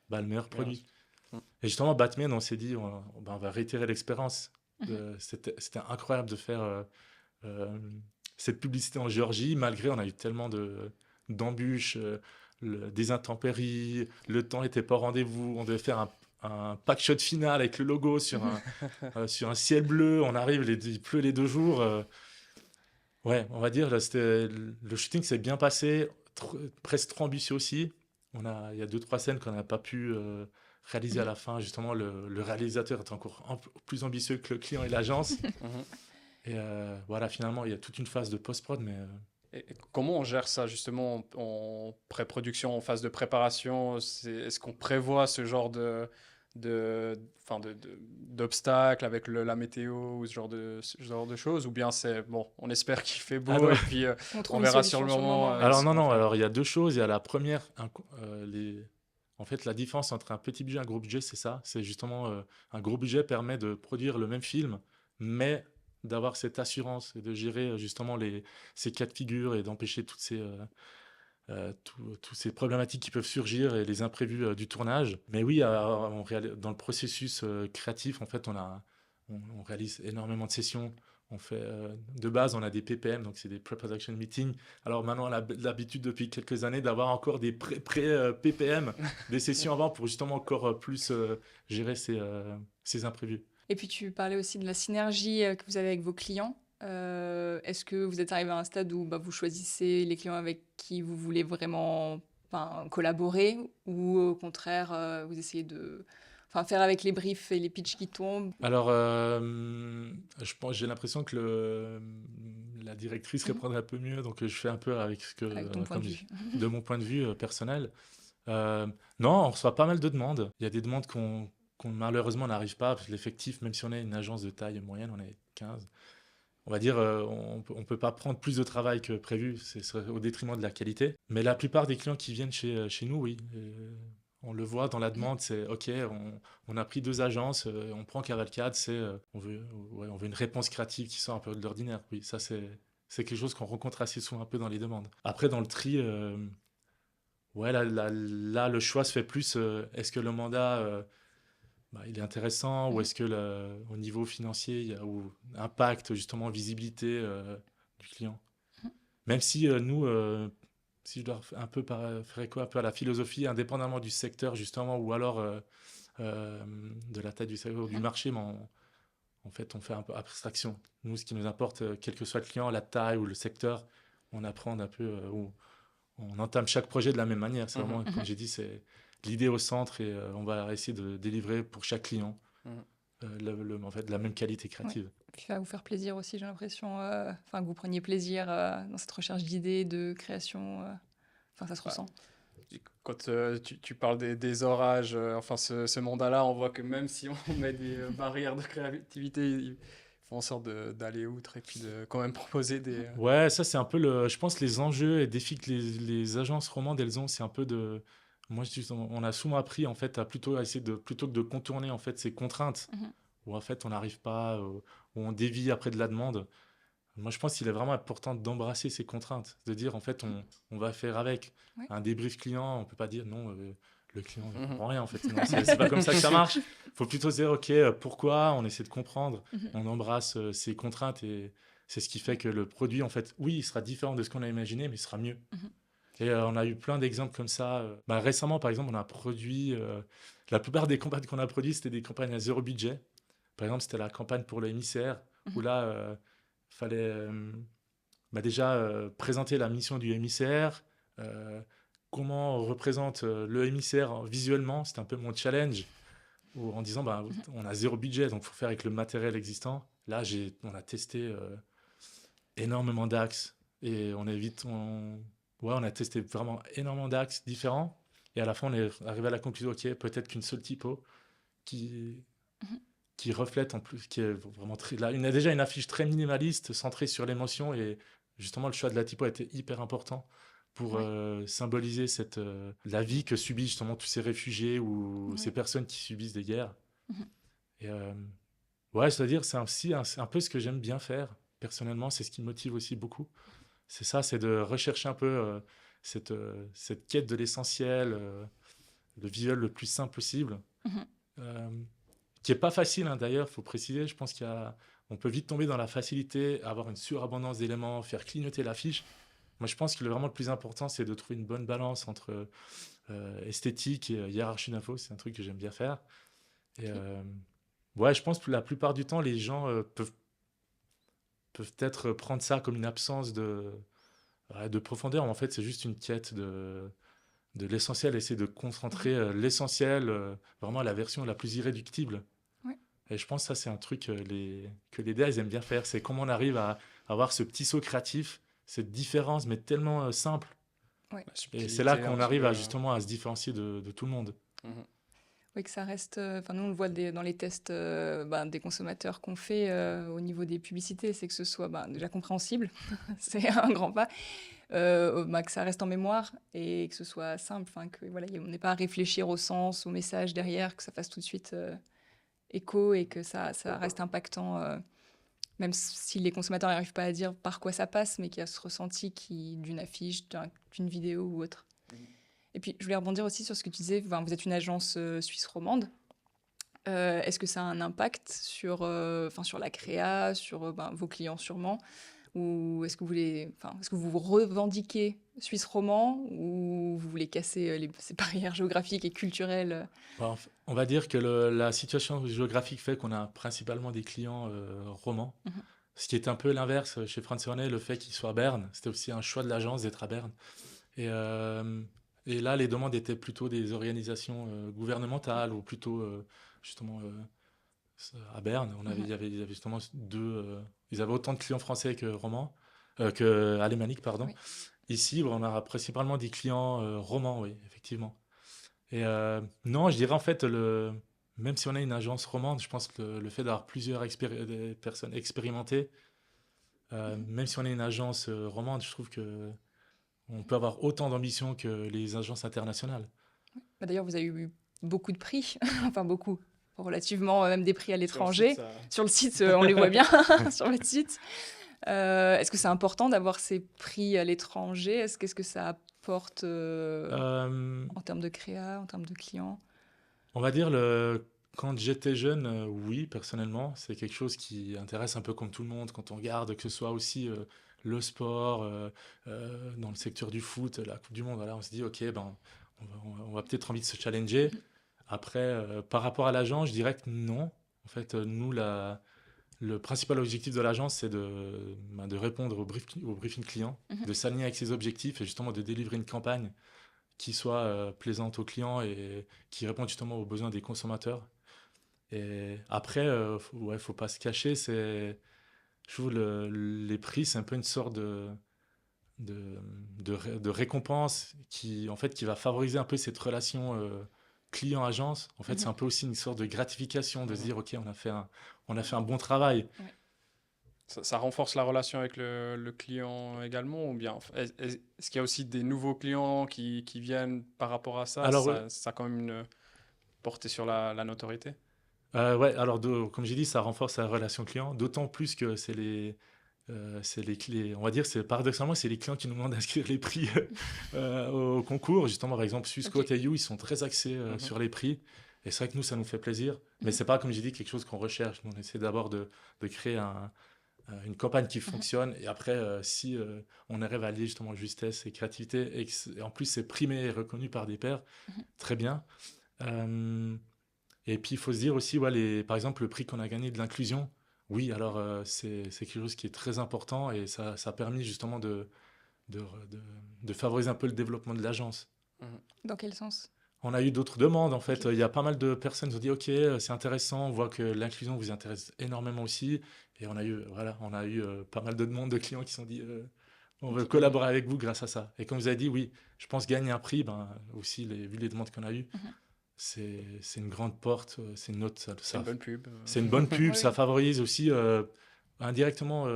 A: meilleur produit.
B: Mm.
A: Et justement, Batman, on s'est dit, on va réitérer l'expérience.
D: Mhm.
A: C'était incroyable de faire euh, cette publicité en Géorgie, malgré on a eu tellement d'embûches, des intempéries, le temps n'était pas au rendez-vous, on devait faire un pack shot final avec le logo sur sur un ciel bleu, on arrive, il pleut les 2 jours. Ouais, on va dire, là, le shooting s'est bien passé, presque trop ambitieux aussi. Il y a 2-3 scènes qu'on n'a pas pu réaliser à la fin. Justement, le réalisateur était encore plus ambitieux que le client et l'agence.
B: Mhm.
A: Et voilà, finalement, il y a toute une phase de post-prod, mais
B: Et comment on gère ça justement en pré-production, en phase de préparation? Est-ce qu'on prévoit ce genre d'obstacles avec la météo ou ce genre de choses? Ou bien c'est bon, on espère qu'il fait beau
A: Ah non.
B: et puis
D: trouve
B: on
D: une
B: verra
D: solution
B: sur le moment.
D: ouais.
A: alors
B: ce
A: non,
B: qu'on
A: non,
B: fait.
A: alors il y a 2 choses. Il y a la première, en fait, la différence entre un petit budget et un gros budget, c'est ça. C'est justement, un gros budget permet de produire le même film, mais d'avoir cette assurance et de gérer justement ces cas de figure et d'empêcher toutes ces problématiques qui peuvent surgir et les imprévus du tournage. Mais oui, dans le processus créatif, en fait, on réalise énormément de sessions. De base, on a des PPM, donc c'est des pre-production meetings. Alors maintenant, on a l'habitude depuis quelques années d'avoir encore des pré-PPM, des sessions avant pour justement encore plus gérer ces imprévus.
D: Et puis tu parlais aussi de la synergie que vous avez avec vos clients. Est-ce que vous êtes arrivé à un stade où vous choisissez les clients avec qui vous voulez vraiment collaborer ou au contraire vous essayez de faire avec les briefs et les pitchs qui tombent?
A: Alors, j'ai l'impression que la directrice répondrait un peu mieux, donc je fais un peu avec
D: Avec ton point de vue.
A: de mon point de vue personnel. Non, on reçoit pas mal de demandes. Il y a des demandes qu'on malheureusement n'arrive pas, parce que l'effectif, même si on est une agence de taille moyenne, on est 15. On va dire, on peut pas prendre plus de travail que prévu, ce serait au détriment de la qualité. Mais la plupart des clients qui viennent chez nous, oui. On le voit dans la demande, c'est OK, on a pris 2 agences, on prend Cavalcade, on veut une réponse créative qui sort un peu de l'ordinaire. Oui, ça c'est quelque chose qu'on rencontre assez souvent un peu dans les demandes. Après, dans le tri, ouais, là, le choix se fait plus, est-ce que le mandat, il est intéressant, ou est-ce que au niveau financier, il y a ou impact, justement, visibilité du client. Même si nous, si je dois un peu faire écho un peu à la philosophie, indépendamment du secteur, justement, ou alors de la taille du secteur, du marché, mais en fait, on fait un peu abstraction. Nous, ce qui nous importe, quel que soit le client, la taille ou le secteur, on apprend un peu, on entame chaque projet de la même manière. C'est vraiment, comme j'ai dit, c'est l'idée au centre et on va essayer de délivrer pour chaque client en fait, de la même qualité créative.
D: Puis ça va vous faire plaisir aussi, j'ai l'impression, que vous preniez plaisir dans cette recherche d'idées, de création. Ça se ressent.
B: Quand tu parles des orages, ce mandat-là, on voit que même si on met des barrières de créativité, ils font en sorte d'aller outre et puis de quand même proposer des...
A: Ouais, ça c'est un peu je pense les enjeux et défis que les agences romandes elles ont, c'est un peu de... Moi, on a souvent appris en fait à plutôt que de contourner en fait ces contraintes où en fait on n'arrive pas, où on dévie après de la demande. Moi, je pense qu'il est vraiment important d'embrasser ces contraintes, de dire en fait on va faire avec.
D: Ouais.
A: Un débrief client, on peut pas dire non, le client ne comprend rien en fait. Non, c'est pas comme ça que ça marche. Il faut plutôt se dire ok, pourquoi, on essaie de comprendre, on embrasse ces contraintes et c'est ce qui fait que le produit en fait, oui, il sera différent de ce qu'on a imaginé, mais il sera mieux. Et on a eu plein d'exemples comme ça. Récemment, par exemple, on a produit... la plupart des campagnes qu'on a produites, c'était des campagnes à 0 budget. Par exemple, c'était la campagne pour le émissaire, où là, fallait déjà présenter la mission du émissaire, comment on représente le émissaire visuellement. C'était un peu mon challenge. en disant on a zéro budget, donc il faut faire avec le matériel existant. Là, on a testé énormément d'axes et on a testé vraiment énormément d'axes différents. Et à la fin, on est arrivé à la conclusion, ok, peut-être qu'une seule typo qui reflète en plus, qui est vraiment très. Là, il y a déjà une affiche très minimaliste, centrée sur l'émotion, et justement, le choix de la typo était hyper important pour symboliser la vie que subissent justement tous ces réfugiés ou ces personnes qui subissent des guerres. Et c'est-à-dire, c'est aussi un peu ce que j'aime bien faire. Personnellement, c'est ce qui me motive aussi beaucoup. C'est ça, c'est de rechercher un peu cette quête de l'essentiel, le visuel le plus simple possible, qui n'est pas facile, hein, d'ailleurs, il faut préciser. Je pense on peut vite tomber dans la facilité, avoir une surabondance d'éléments, faire clignoter l'affiche. Moi, je pense que vraiment le plus important, c'est de trouver une bonne balance entre esthétique et hiérarchie d'infos. C'est un truc que j'aime bien faire. Et je pense que la plupart du temps, les gens peuvent peut-être prendre ça comme une absence de profondeur. En fait, c'est juste une quête de l'essentiel, essayer de concentrer l'essentiel, vraiment la version la plus irréductible.
D: Ouais.
A: Et je pense que ça, c'est un truc que les DA, ils aiment bien faire. C'est comment on arrive à avoir ce petit saut créatif, cette différence, mais tellement simple.
D: Ouais.
A: Et c'est là qu'on arrive justement à se différencier de tout le monde.
D: Oui, que ça reste. Nous, on le voit dans les tests des consommateurs qu'on fait au niveau des publicités, c'est que ce soit déjà compréhensible, c'est un grand pas, que ça reste en mémoire et que ce soit simple, on n'ait pas à réfléchir au sens, au message derrière, que ça fasse tout de suite écho et que ça reste impactant, même si les consommateurs n'arrivent pas à dire par quoi ça passe, mais qu'il y a ce ressenti d'une affiche, d'une vidéo ou autre. Et puis, je voulais rebondir aussi sur ce que tu disais. Vous êtes une agence suisse romande. Est-ce que ça a un impact sur la créa, sur vos clients sûrement, ou est-ce que vous revendiquez suisse romand, ou vous voulez casser ces barrières géographiques et culturelles?
A: On va dire que la situation géographique fait qu'on a principalement des clients romans. Ce qui est un peu l'inverse chez Franz Hornet, le fait qu'il soit à Berne. C'était aussi un choix de l'agence d'être à Berne. Et là, les demandes étaient plutôt des organisations gouvernementales ou plutôt justement à Berne. Il y avait justement ils avaient autant de clients français que romans, que alémaniques, pardon.
D: Oui.
A: Ici, on a principalement des clients romans, oui, effectivement. Et non, je dirais en fait, même si on a une agence romande, je pense que le fait d'avoir plusieurs des personnes expérimentées, même si on est une agence romande, je trouve que on peut avoir autant d'ambition que les agences internationales.
D: D'ailleurs, vous avez eu beaucoup de prix, enfin beaucoup, relativement, même des prix à l'étranger. Sur le site, on les voit bien sur le site. Est-ce que c'est important d'avoir ces prix à l'étranger? Qu'est-ce que ça apporte en termes de créa, en termes de clients?
A: On va dire, quand j'étais jeune, oui, personnellement, c'est quelque chose qui intéresse un peu comme tout le monde quand on regarde, que ce soit aussi le sport, dans le secteur du foot, la Coupe du Monde. Voilà, on se dit, ok, on va peut-être envie de se challenger. Après, par rapport à l'agence, je dirais que non. En fait, nous, le principal objectif de l'agence, c'est de répondre au briefing client, de s'aligner avec ses objectifs et justement de délivrer une campagne qui soit plaisante aux clients et qui réponde justement aux besoins des consommateurs. Et après, faut pas se cacher, je trouve les prix, c'est un peu une sorte de récompense qui va favoriser un peu cette relation client-agence. En fait, c'est un peu aussi une sorte de gratification de se dire, OK, on a fait un bon travail.
D: Ouais.
B: Ça renforce la relation avec le client également, ou bien est-ce qu'il y a aussi des nouveaux clients qui viennent par rapport à ça?
A: Alors,
B: ça a quand même une portée sur la notoriété?
A: Alors comme j'ai dit, ça renforce la relation client, d'autant plus que c'est les on va dire, paradoxalement, c'est les clients qui nous demandent d'inscrire les prix au concours. Justement, par exemple, Swissquote et You, ils sont très axés sur les prix. Et c'est vrai que nous, ça nous fait plaisir. Mais c'est pas, comme j'ai dit, quelque chose qu'on recherche. Nous, on essaie d'abord de créer une campagne qui fonctionne. Et après, si on arrive à allier justement justesse et créativité, et en plus, c'est primé et reconnu par des pairs, très bien. Et puis, il faut se dire aussi, par exemple, le prix qu'on a gagné de l'inclusion. Oui, alors c'est quelque chose qui est très important et ça a permis justement de favoriser un peu le développement de l'agence.
D: Dans quel sens?
A: On a eu d'autres demandes, en fait. Il y a pas mal de personnes qui ont dit, OK, c'est intéressant, on voit que l'inclusion vous intéresse énormément aussi. Et on a eu pas mal de demandes de clients qui se sont dit, on veut collaborer avec vous grâce à ça. Et comme vous avez dit, oui, je pense gagner un prix, ben, aussi, vu les demandes qu'on a eues,
D: Mhm.
A: c'est une grande porte, c'est une autre,
B: C'est une bonne pub.
A: c'est une bonne pub,
D: Oui.
A: ça favorise aussi indirectement,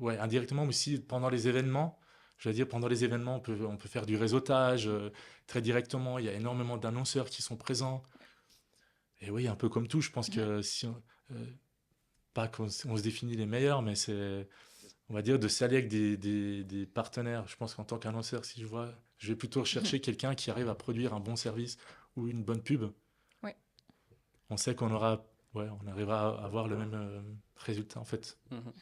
A: indirectement aussi pendant les événements. Je veux dire, pendant les événements, on peut faire du réseautage très directement. Il y a énormément d'annonceurs qui sont présents. Et oui, un peu comme tout, je pense que si pas qu'on se définit les meilleurs, mais c'est, on va dire, de s'allier avec des partenaires. Je pense qu'en tant qu'annonceur, si je vais plutôt rechercher quelqu'un qui arrive à produire un bon service ou une bonne pub.
D: Ouais.
A: On sait on arrivera à avoir le même résultat en fait.
B: Mhm.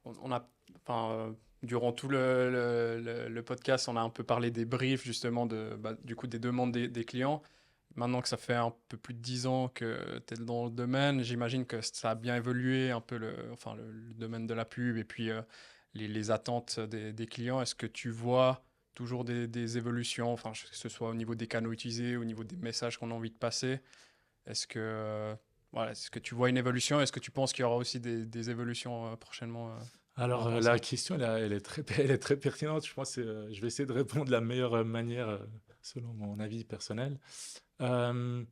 B: On a, enfin, durant tout le podcast, on a un peu parlé des briefs, justement, du coup, des demandes des clients. Maintenant que ça fait un peu plus de 10 ans que tu es dans le domaine, j'imagine que ça a bien évolué un peu le domaine de la pub et puis les attentes des clients. Est-ce que tu vois toujours des évolutions, enfin, que ce soit au niveau des canaux utilisés, au niveau des messages qu'on a envie de passer? Est-ce que, voilà, est-ce que tu vois une évolution? Est-ce que tu penses qu'il y aura aussi des évolutions prochainement par
A: Alors
B: rapport à
A: la
B: ça?
A: question, elle est elle est très pertinente. Je pense que je vais essayer de répondre de la meilleure manière selon mon avis personnel. Euh,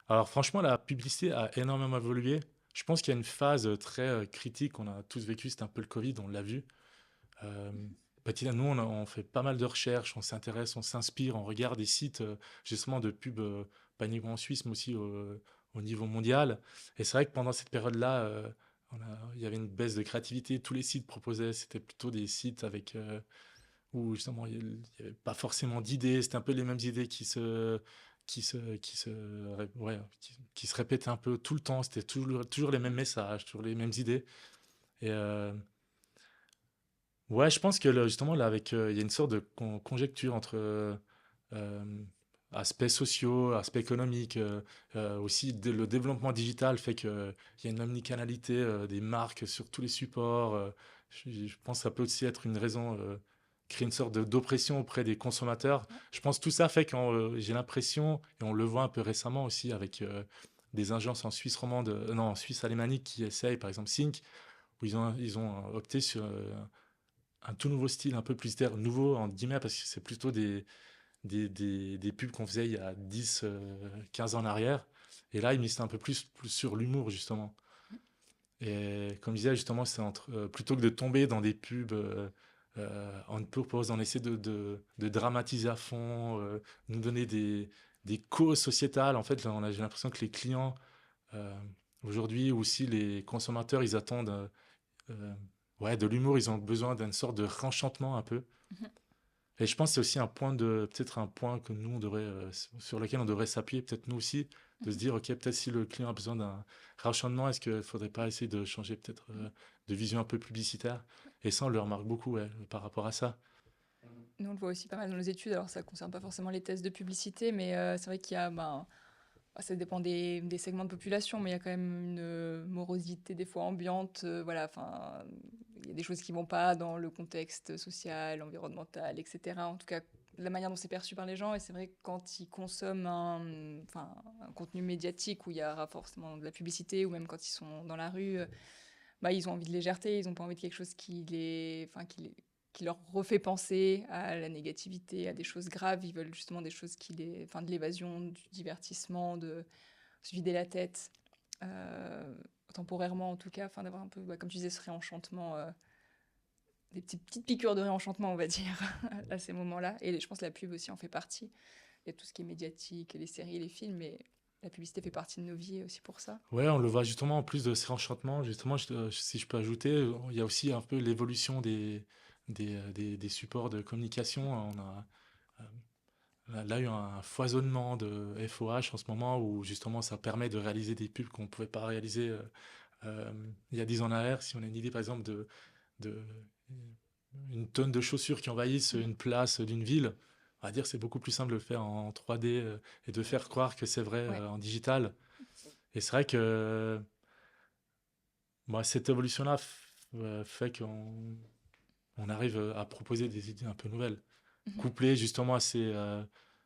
A: alors franchement, la publicité a énormément évolué. Je pense qu'il y a une phase très critique qu'on a tous vécu, c'était un peu le Covid, on l'a vu. Euh, nous, on fait pas mal de recherches, on s'intéresse, on s'inspire, on regarde des sites justement de pub, pas uniquement en Suisse, mais aussi au niveau mondial. Et c'est vrai que pendant cette période-là, il y avait une baisse de créativité. Tous les sites proposaient, c'était plutôt des sites avec où justement il n'y avait pas forcément d'idées. C'était un peu les mêmes idées qui se répétaient un peu tout le temps. C'était toujours les mêmes messages, toujours les mêmes idées. Et ouais, je pense que justement, là, il y a une sorte de conjecture entre euh, aspects sociaux, aspects économiques, aussi le développement digital fait qu'il y a une omnicanalité des marques sur tous les supports. Je pense que ça peut aussi être une raison, créer une sorte d'oppression auprès des consommateurs. Je pense que tout ça fait que j'ai l'impression, et on le voit un peu récemment aussi avec des agences en Suisse romande, non, en Suisse alémanique qui essayent, par exemple Sync, où ils ont opté sur un tout nouveau style, un peu plus nouveau en guillemets, parce que c'est plutôt des pubs qu'on faisait il y a 10, 15 ans en arrière. Et là, ils misent un peu plus sur l'humour, justement. Et comme je disais, justement, plutôt que de tomber dans des pubs on purpose, on essaie de dramatiser à fond, nous donner des causes sociétales. En fait, j'ai l'impression que les clients, euh, aujourd'hui, aussi les consommateurs, ils attendent de l'humour, ils ont besoin d'une sorte de réenchantement un peu.
D: Mhm.
A: Et je pense que c'est aussi peut-être un point que nous, sur lequel on devrait s'appuyer, peut-être nous aussi, de se dire, OK, peut-être si le client a besoin d'un réenchantement, est-ce qu'il ne faudrait pas essayer de changer peut-être de vision un peu publicitaire? Et ça, on le remarque beaucoup par rapport à ça.
D: Nous, on le voit aussi pas mal dans nos études. Alors, ça ne concerne pas forcément les tests de publicité, mais c'est vrai qu'il y a, ça dépend des segments de population, mais il y a quand même une morosité des fois ambiante. Voilà, enfin, il y a des choses qui vont pas dans le contexte social, environnemental, etc. En tout cas, la manière dont c'est perçu par les gens. Et c'est vrai que quand ils consomment un contenu médiatique où il y aura forcément de la publicité, ou même quand ils sont dans la rue, ils ont envie de légèreté, ils n'ont pas envie de quelque chose qui leur refait penser à la négativité, à des choses graves. Ils veulent justement des choses de l'évasion, du divertissement, de se vider la tête, temporairement en tout cas, d'avoir un peu, comme tu disais, ce réenchantement, des petites piqûres de réenchantement, on va dire, à ces moments-là. Et je pense que la pub aussi en fait partie. Il y a tout ce qui est médiatique, les séries, les films, mais la publicité fait partie de nos vies aussi pour ça.
A: Ouais, on le voit justement en plus de ces enchantements. Justement, si je peux ajouter, il y a aussi un peu l'évolution des supports de communication. On a là eu un foisonnement de FOH en ce moment où justement ça permet de réaliser des pubs qu'on ne pouvait pas réaliser il y a 10 ans en arrière. Si on a une idée par exemple de une tonne de chaussures qui envahissent une place d'une ville, on va dire c'est beaucoup plus simple de le faire en 3D et de faire croire que c'est vrai
D: Ouais.
A: en digital. Et c'est vrai que cette évolution-là fait qu'on arrive à proposer des idées un peu nouvelles,
D: Mhm.
A: couplées justement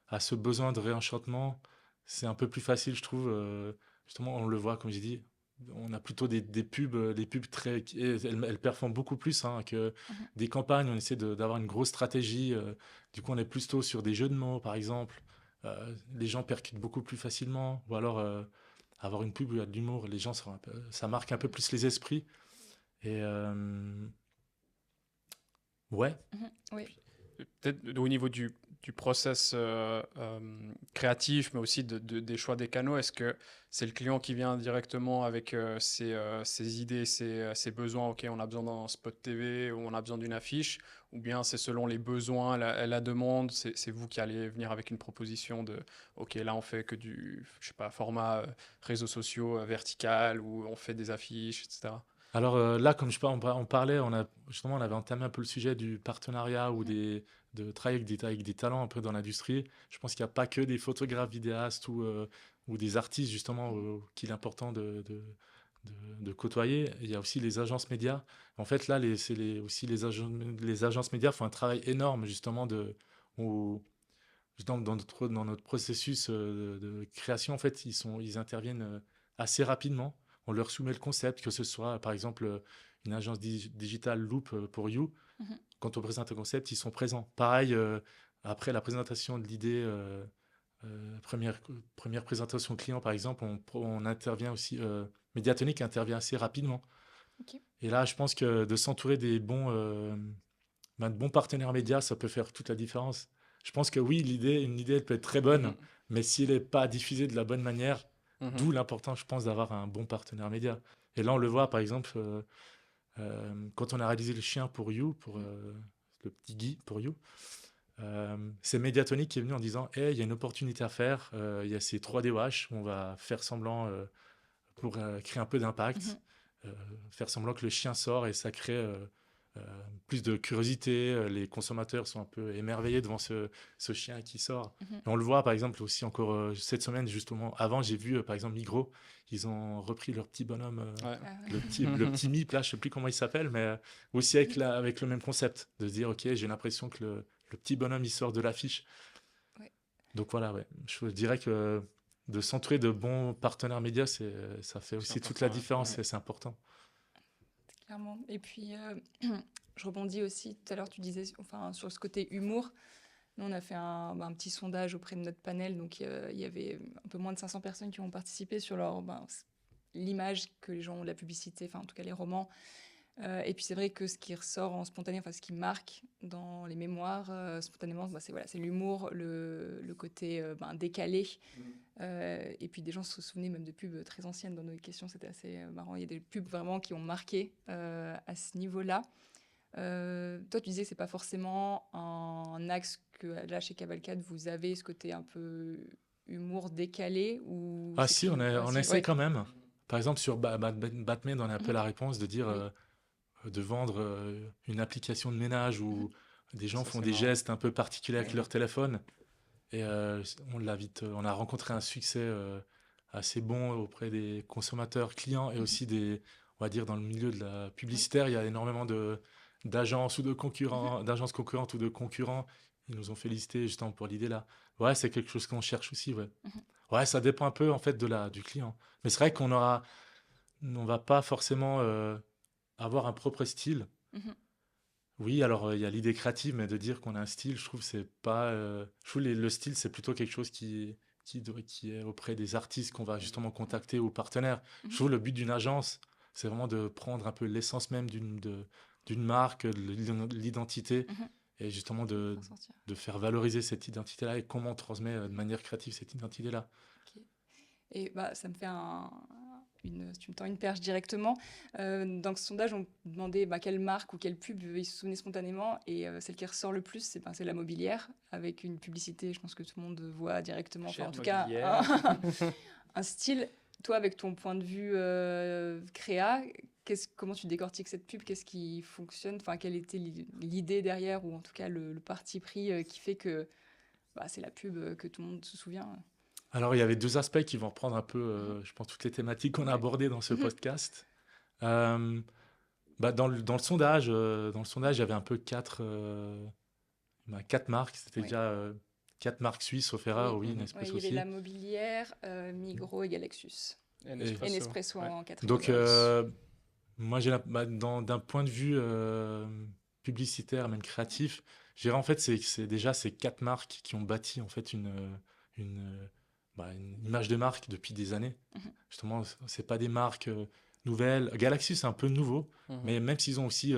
A: à à ce besoin de réenchantement, c'est un peu plus facile, je trouve. Justement, on le voit, comme j'ai dit, on a plutôt des pubs, les pubs elles performent beaucoup plus hein, que
D: Mhm.
A: des campagnes. On essaie d'avoir une grosse stratégie. Du coup, on est plutôt sur des jeux de mots, par exemple. Les gens percutent beaucoup plus facilement. Ou alors, avoir une pub où il y a de l'humour, les gens, ça marque un peu plus les esprits. Et ouais.
D: Mhm. Oui.
B: Peut-être au niveau du process créatif, mais aussi des choix des canaux, est-ce que c'est le client qui vient directement avec ses idées, ses besoins, ok, on a besoin d'un spot TV ou on a besoin d'une affiche, ou bien c'est selon les besoins, la demande, c'est vous qui allez venir avec une proposition de, ok, là on fait que du, je sais pas, format réseaux sociaux vertical, ou on fait des affiches, etc.
A: Alors là, comme on parlait, justement, on avait entamé un peu le sujet du partenariat ou
D: Mhm.
A: de travailler avec des talents un peu dans l'industrie. Je pense qu'il n'y a pas que des photographes, vidéastes ou des artistes, justement, qu'il est important de côtoyer. Il y a aussi les agences médias. En fait, là, aussi les agences médias font un travail énorme, justement, dans notre processus de création. En fait, ils interviennent assez rapidement. On leur soumet le concept, que ce soit par exemple une agence digitale Loop pour You.
D: Mhm.
A: Quand on présente un concept, ils sont présents. Pareil, après la présentation de l'idée, première présentation client par exemple, on intervient aussi, Mediatonic intervient assez rapidement.
D: Ok.
A: Et là, je pense que de s'entourer de bons partenaires médias, ça peut faire toute la différence. Je pense que oui, une idée, elle peut être très bonne,
B: Mhm.
A: mais si elle n'est pas diffusée de la bonne manière,
B: Mhm.
A: d'où l'importance, je pense, d'avoir un bon partenaire média. Et là, on le voit, par exemple, quand on a réalisé le chien pour You, le petit Guy pour You, c'est Mediatonic qui est venu en disant, hey, il y a une opportunité à faire, il y a ces 3D Wash, on va faire semblant pour créer un peu d'impact,
D: Mhm.
A: euh, faire semblant que le chien sort et ça crée euh, plus de curiosité. Les consommateurs sont un peu émerveillés devant ce chien qui sort.
D: Mhm.
A: Et on le voit par exemple aussi encore cette semaine, justement. Avant, j'ai vu par exemple Migros, ils ont repris leur petit bonhomme,
B: Ouais.
D: Ah ouais.
A: le petit Mip, là, je sais plus comment il s'appelle, mais aussi avec le même concept, de se dire, ok, j'ai l'impression que le petit bonhomme, il sort de l'affiche.
D: Ouais.
A: Donc voilà, ouais. Je dirais que de s'entourer de bons partenaires médias, ça fait
B: C'est
A: aussi toute
B: important,
A: la
B: ouais.
A: différence
B: Ouais.
A: et c'est important.
D: Clairement. Et puis, je rebondis aussi, tout à l'heure, tu disais enfin, sur ce côté humour. Nous, on a fait un petit sondage auprès de notre panel. Donc, il y avait un peu moins de 500 personnes qui ont participé sur l'image que les gens ont de la publicité, enfin, en tout cas, les romans. Et puis, c'est vrai que ce qui ressort en spontané, enfin, ce qui marque dans les mémoires spontanément, c'est l'humour, le côté décalé. Et puis des gens se souvenaient même de pubs très anciennes dans nos questions, c'était assez marrant. Il y a des pubs vraiment qui ont marqué à ce niveau-là. Toi, tu disais que c'est pas forcément un axe que là chez Cavalcade vous avez ce côté un peu humour décalé ou
A: Ah
D: c'est quelque
A: si,
D: chose. Ah,
A: on
D: si,
A: essaie
D: ouais.
A: quand même. Par exemple, sur Batman, on a un peu
D: Mhm.
A: la réponse de dire,
D: Oui.
A: de vendre une application de ménage
D: Mhm.
A: où des gens
B: Ça,
A: font
B: c'est
A: des
B: marrant.
A: gestes un peu particuliers avec
D: Oui.
A: leur téléphone. Et on a rencontré un succès assez bon auprès des consommateurs, clients et
D: Mhm.
A: aussi on va dire dans le milieu de la
D: Oui.
A: publicitaire, il y a énormément d'agences ou
D: Mhm.
A: d'agences concurrentes ou de concurrents. Ils nous ont félicité justement pour l'idée là. Ouais, c'est quelque chose qu'on cherche aussi, ouais.
D: Mhm.
A: Ouais, ça dépend un peu en fait du client. Mais c'est vrai on va pas forcément avoir un propre style.
D: Mhm.
A: Oui, alors il y a l'idée créative, mais de dire qu'on a un style, je trouve c'est pas. Je trouve le style, c'est plutôt quelque chose qui est auprès des artistes qu'on va justement contacter ou partenaires. Je
D: Mhm.
A: trouve le but d'une agence, c'est vraiment de prendre un peu l'essence même d'une marque, de l'identité,
D: Mhm.
A: et justement
D: De faire sortir.
A: de faire valoriser cette identité-là et comment on transmet de manière créative cette identité-là.
D: Ok. Et ça me fait tu me tends une perche directement. Dans ce sondage, on demandait quelle marque ou quelle pub ils se souvenaient spontanément. Et celle qui ressort le plus, c'est la mobilière, avec une publicité, je pense que tout le monde voit directement. Enfin, en
B: Cher
D: tout cas,
B: mobilière.
D: un style. Toi, avec ton point de vue créa, comment tu décortiques cette pub? Qu'est-ce qui fonctionne? Enfin, quelle était l'idée derrière, ou en tout cas le parti pris qui fait que c'est la pub que tout le monde se souvient?
A: Alors, il y avait deux aspects qui vont reprendre un peu,
D: Mhm.
A: je pense, toutes les thématiques qu'on a
D: Ouais.
A: abordées dans ce
D: Mhm.
A: podcast. Euh, dans le sondage, il y avait un peu quatre marques. C'était
D: Oui.
A: déjà 4 marques suisses, sauf erreur, oui,
D: Ouais,
A: Nespresso
D: il y avait
A: aussi.
D: la Mobilière, Migros et Galaxus.
B: Et
D: Et
B: Nespresso.
D: Nespresso
B: Ouais.
D: en quatrième.
A: Donc, moi, d'un point de vue publicitaire, même créatif, je dirais en fait, c'est déjà ces 4 marques qui ont bâti en fait une, une image de marque depuis des années.
D: Mhm.
A: Justement, c'est pas des marques nouvelles. Galaxy, c'est un peu nouveau,
B: Mhm.
A: mais même s'ils ont aussi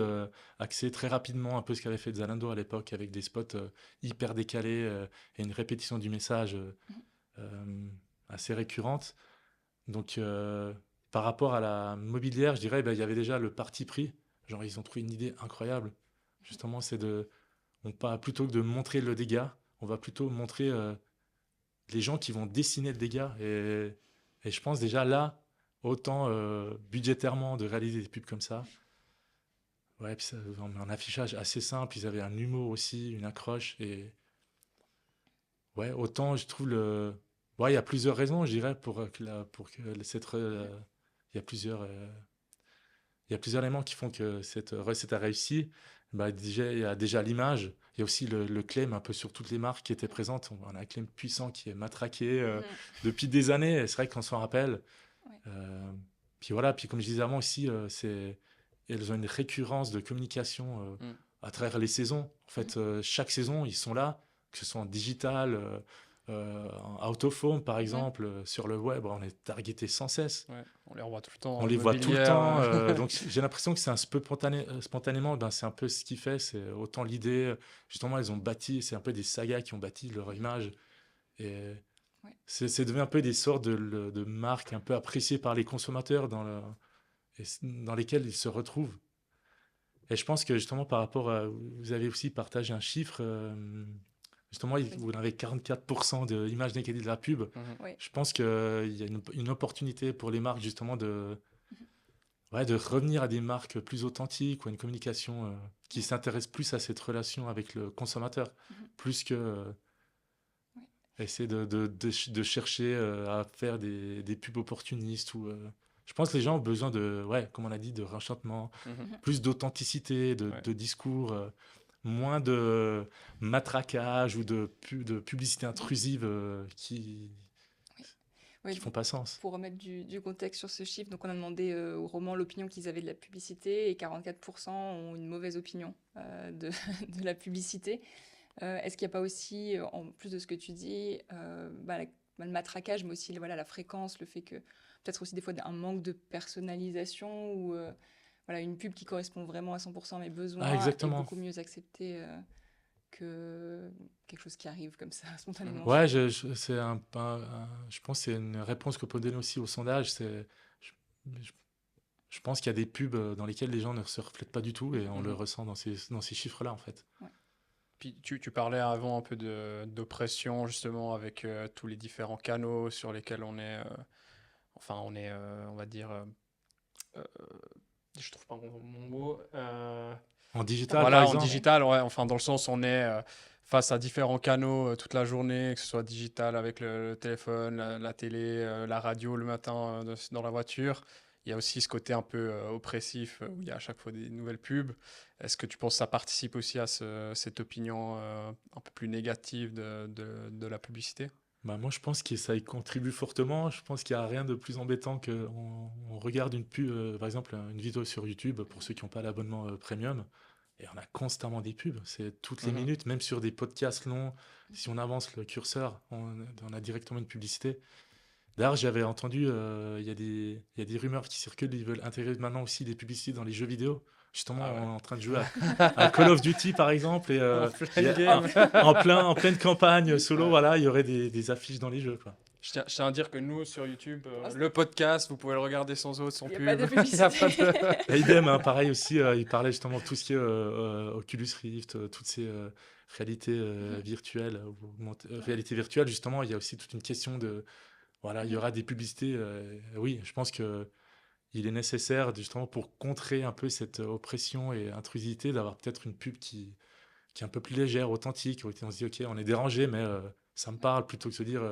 A: accès très rapidement un peu ce qu'avait fait Zalando à l'époque avec des spots hyper décalés et une répétition du message assez récurrente. Donc, par rapport à la mobilière, je dirais, ben, il y avait déjà le parti pris. Genre, ils ont trouvé une idée incroyable. Justement, plutôt que de montrer le dégât, on va plutôt montrer les gens qui vont dessiner le dégât. Et je pense déjà là, autant budgétairement de réaliser des pubs comme ça. Ouais, puis ça, un affichage assez simple, ils avaient un humour aussi, une accroche. Et ouais, autant je trouve le. Ouais, il y a plusieurs raisons, je dirais, pour que cette. Il y a plusieurs. Il y a plusieurs éléments qui font que cette recette a réussi. Bah, déjà, il y a déjà l'image. Il y a aussi le claim un peu sur toutes les marques qui étaient présentes. On a un claim puissant qui est matraqué depuis des années. Et c'est vrai qu'on s'en rappelle.
D: Ouais.
A: Puis voilà, puis comme je disais avant aussi, elles ont une récurrence de communication à travers les saisons. En fait, chaque saison, ils sont là, que ce soit en digital, en out of home par exemple, sur le web, on est targeté sans cesse.
B: Ouais, on les revoit tout le temps.
A: On
B: en
A: les voit tout le
B: mobilière,
A: temps. Donc j'ai l'impression que c'est un peu spontanément, ben, c'est un peu ce qu'il fait. C'est autant l'idée. Justement, ils ont bâti, c'est un peu des sagas qui ont bâti leur image. Et c'est devenu un peu des sortes de marques un peu appréciées par les consommateurs dans lesquelles ils se retrouvent. Et je pense que justement, par rapport à. Vous avez aussi partagé un chiffre. Justement, vous avez 44% de images négatives de la pub.
D: Ouais.
A: Je pense qu'il y a une opportunité pour les marques justement de revenir à des marques plus authentiques ou à une communication qui s'intéresse plus à cette relation avec le consommateur, plus que essayer de chercher à faire des pubs opportunistes. Je pense que les gens ont besoin comme on a dit, de réenchantement, plus d'authenticité, de discours, moins de matraquage ou de publicité intrusive qui font pas sens.
D: Pour remettre du contexte sur ce chiffre, donc on a demandé au roman l'opinion qu'ils avaient de la publicité et 44% ont une mauvaise opinion de la publicité. Est-ce qu'il n'y a pas aussi, en plus de ce que tu dis, le matraquage, mais aussi la fréquence, le fait que peut-être aussi des fois un manque de personnalisation ou une pub qui correspond vraiment à 100% à mes besoins est beaucoup mieux acceptée que quelque chose qui arrive comme ça spontanément.
A: Ouais, je pense que c'est une réponse que peut donner aussi au sondage. Je pense qu'il y a des pubs dans lesquelles les gens ne se reflètent pas du tout et on le ressent dans ces chiffres-là en fait.
D: Ouais.
B: Puis tu parlais avant un peu d'oppression justement avec tous les différents canaux sur lesquels on est, on va dire, je trouve pas mon mot.
A: En digital,
B: voilà,
A: par
B: en
A: exemple.
B: digital, ouais, enfin dans le sens on est face à différents canaux toute la journée, que ce soit digital avec le téléphone, la télé, la radio le matin dans la voiture. Il y a aussi ce côté un peu oppressif où il y a à chaque fois des nouvelles pubs. Est-ce que tu penses que ça participe aussi à cette opinion un peu plus négative de la publicité ?
A: Bah moi, je pense que ça y contribue fortement. Je pense qu'il n'y a rien de plus embêtant qu'on regarde une pub, par exemple, une vidéo sur YouTube, pour ceux qui n'ont pas l'abonnement premium, et on a constamment des pubs. C'est toutes les minutes, même sur des podcasts longs. Si on avance le curseur, on a directement une publicité. D'ailleurs, j'avais entendu, il y a des rumeurs qui circulent, ils veulent intégrer maintenant aussi des publicités dans les jeux vidéo. Justement, on est en train de jouer à Call of Duty, par exemple, et en pleine campagne solo, voilà, il y aurait des affiches dans les jeux, quoi.
B: Je tiens à dire que nous, sur YouTube, le podcast, vous pouvez le regarder sans pub.
D: Il n'y a pas de publicité.
A: Et idem, hein, pareil aussi, il parlait justement de tout ce qui est Oculus Rift, toutes ces réalités virtuelles, réalité virtuelle, justement, il y a aussi toute une question de... Voilà, il y aura des publicités. Oui, je pense qu'il est nécessaire, justement, pour contrer un peu cette oppression et intrusivité, d'avoir peut-être une pub qui est un peu plus légère, authentique, où on se dit, OK, on est dérangé, mais ça me parle, plutôt que de se dire,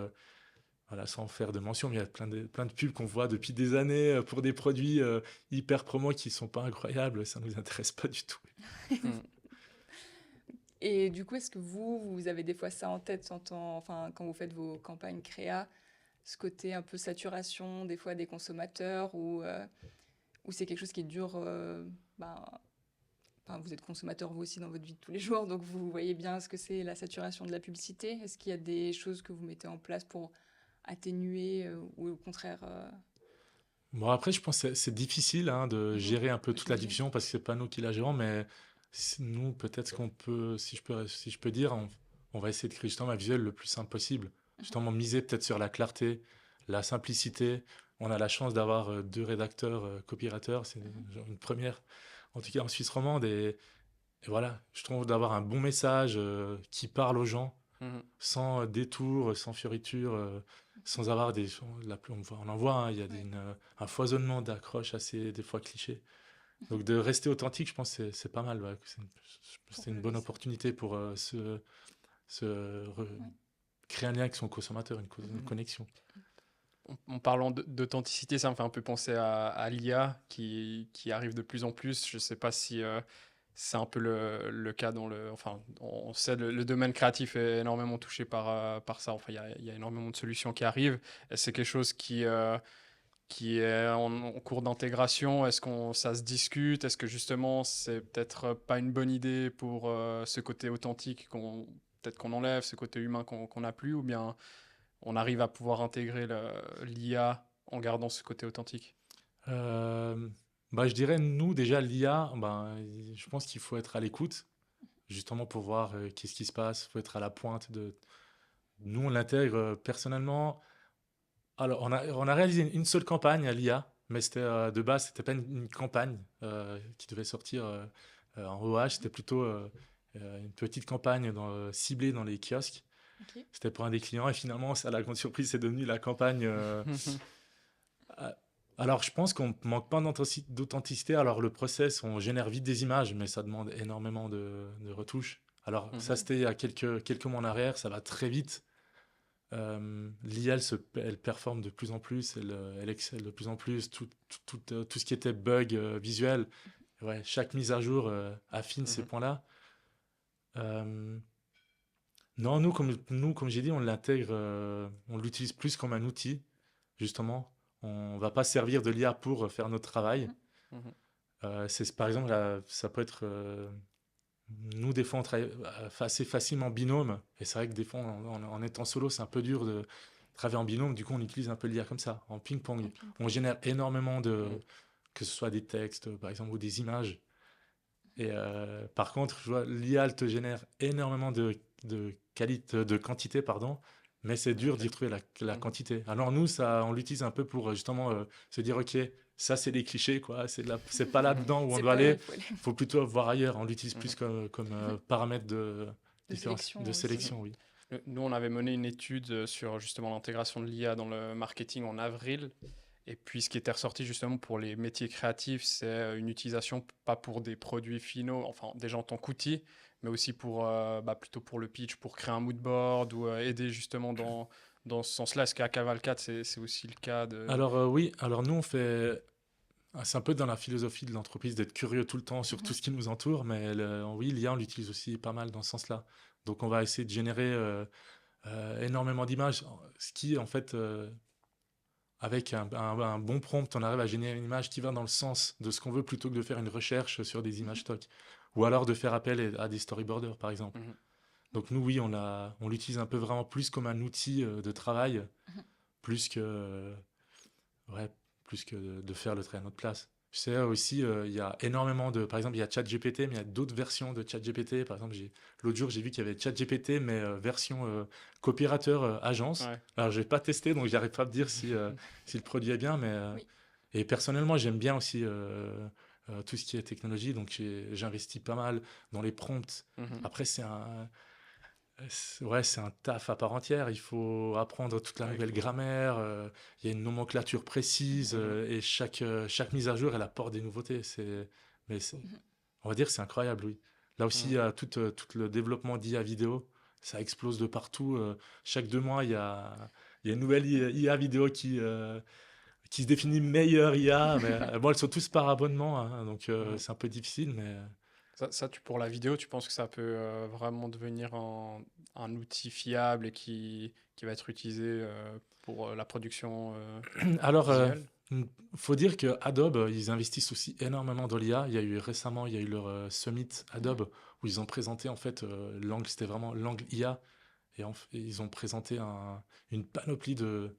A: voilà, sans faire de mention, mais il y a plein de pubs qu'on voit depuis des années pour des produits hyper promo qui ne sont pas incroyables, ça ne nous intéresse pas du tout.
D: Et du coup, est-ce que vous avez des fois ça en tête enfin, quand vous faites vos campagnes créa, ce côté un peu saturation des fois des consommateurs ou c'est quelque chose qui est dur ben, enfin, vous êtes consommateur vous aussi dans votre vie de tous les jours, donc vous voyez bien ce que c'est la saturation de la publicité. Est-ce qu'il y a des choses que vous mettez en place pour atténuer ou au contraire
A: Bon, après, je pense que c'est difficile hein, de gérer un peu toute la
D: j'imagine.
A: diffusion parce que c'est pas nous qui la gérons, mais nous, peut-être qu'on peut, si je peux dire, on va essayer de créer justement un visuel le plus simple possible. Justement, miser peut-être sur la clarté, la simplicité. On a la chance d'avoir deux rédacteurs, copywriters, c'est genre une première, en tout cas en Suisse romande. Et voilà, je trouve d'avoir un bon message qui parle aux gens
B: Mhm.
A: sans détour, sans fioriture, sans avoir des. On en voit, hein, il y a
D: Ouais.
A: un foisonnement d'accroches assez, des fois, clichés. Donc de rester authentique, je pense que c'est pas mal. Ouais.
D: Pour
A: C'est une
D: le
A: bonne
D: laisser.
A: opportunité pour
D: Ouais.
A: créer un lien avec son consommateur, une
B: Mhm.
A: connexion.
B: En parlant d'authenticité, ça me fait un peu penser à l'IA qui arrive de plus en plus. Je ne sais pas si c'est un peu le cas dans le... Enfin, on sait le domaine créatif est énormément touché par ça. Enfin, il y a énormément de solutions qui arrivent. Et c'est quelque chose qui est en cours d'intégration. Est-ce qu'on ça se discute? Est-ce que justement, c'est peut-être pas une bonne idée pour ce côté authentique peut-être qu'on enlève, ce côté humain qu'on n'a plus, ou bien on arrive à pouvoir intégrer l'IA en gardant ce côté authentique.
A: Euh, Bah, je dirais, nous, déjà, l'IA, bah, je pense qu'il faut être à l'écoute, justement pour voir qu'est-ce qui se passe. Il faut être à la pointe de. Nous, on l'intègre personnellement. Alors, on a réalisé une seule campagne à l'IA, mais c'était de base, c'était pas une campagne qui devait sortir en OH, c'était plutôt une petite campagne ciblée dans les kiosques.
D: Ok.
A: C'était pour un des clients et finalement, à la grande surprise, c'est devenu la campagne. Euh, alors, je pense qu'on manque pas d'authenticité. Alors, le process, on génère vite des images, mais ça demande énormément de retouches. Alors, ça,
B: Mhm,
A: c'était il y a quelques mois en arrière, ça va très vite. L'IA, elle performe de plus en plus, elle excelle de plus en plus. Tout ce qui était bug visuel, ouais, chaque mise à jour affine ces
B: mhm,
A: points-là. Euh, non, comme j'ai dit, on l'intègre, on l'utilise plus comme un outil, justement. On va pas servir de l'IA pour faire notre travail.
B: mhm,
A: Par exemple, ça peut être. Nous, des fois, on travaille assez facilement en binôme. Et c'est vrai que des fois, en étant solo, c'est un peu dur de travailler en binôme. Du coup, on utilise un peu l'IA comme ça, en
D: En
A: ping-pong. On
D: ping-pong.
A: génère énormément
B: mhm,
A: que ce soit des textes, par exemple, ou des images. Et par contre, je vois, l'IA, elle te génère énormément de quantité, pardon. Mais c'est dur d'y
B: ok,
A: retrouver la
B: mhm,
A: quantité. Alors nous, on l'utilise un peu pour justement se dire, OK, ça c'est des clichés, quoi. C'est pas
B: mhm,
A: là-dedans où on
D: C'est
A: doit
D: pas là,
A: aller.
D: il faut aller.
A: Il faut plutôt voir ailleurs. On l'utilise plus
B: mhm,
A: comme paramètre
D: De sélection
A: de
D: aussi.
B: mhm.
A: sélection, oui.
B: Nous, on avait mené une étude sur justement l'intégration de l'IA dans le marketing en avril. Et puis, ce qui était ressorti justement pour les métiers créatifs, c'est une utilisation pas pour des produits finaux, enfin déjà en tant qu'outil, mais aussi pour plutôt pour le pitch, pour créer un mood board ou aider justement dans ce sens-là. Est-ce qu'à Cavalcade, c'est aussi le cas de...
A: Alors oui, alors nous on fait, c'est un peu dans la philosophie de l'entreprise d'être curieux tout le temps sur tout
D: Mhm.
A: ce qui nous entoure, mais oui, l'IA on l'utilise aussi pas mal dans ce sens-là. Donc on va essayer de générer énormément d'images, ce qui en fait avec un bon prompt, on arrive à générer une image qui va dans le sens de ce qu'on veut plutôt que de faire une recherche sur des images
D: Mhm.
A: stock. Ou alors de faire appel à des storyboarders, par exemple.
B: Mhm,
A: Donc nous, oui, on l'utilise un peu vraiment plus comme un outil de travail,
D: Mhm.
A: plus que, ouais, plus que de faire le travail à notre place. Je sais aussi, il y a énormément de... Par exemple, il y a ChatGPT, mais il y a d'autres versions de ChatGPT. Par exemple, l'autre jour, j'ai vu qu'il y avait ChatGPT, mais version coopérateur agence.
B: ouais.
A: Alors, je n'ai pas testé, donc j'arrive pas à me dire si le produit est bien.
D: Oui.
A: Et personnellement, j'aime bien aussi tout ce qui est technologie, donc j'investis pas mal dans les prompts.
B: Mhm,
A: Après, ouais, c'est un taf à part entière. Il faut apprendre toute la
B: ouais, il
A: nouvelle
B: faut...
A: grammaire. Il y a une nomenclature précise
B: Mhm,
A: et chaque mise à jour, elle apporte des nouveautés. Mais
D: Mhm.
A: on va dire que c'est incroyable, oui. Là aussi, il
B: mhm,
A: y a tout le développement d'IA vidéo. Ça explose de partout. Chaque 2 mois, il y a une nouvelle IA vidéo qui se définit meilleure IA. Mais bon, elles sont tous par abonnement, hein, donc
B: mhm.
A: c'est un peu difficile, mais
B: Pour la vidéo, tu penses que ça peut vraiment devenir un outil fiable et qui va être utilisé pour la production
A: Alors,
B: visuelle?
A: faut dire que Adobe, ils investissent aussi énormément dans l'IA. Récemment, il y a eu leur summit Adobe où ils ont présenté en fait l'angle, c'était vraiment l'angle IA et ils ont présenté une panoplie de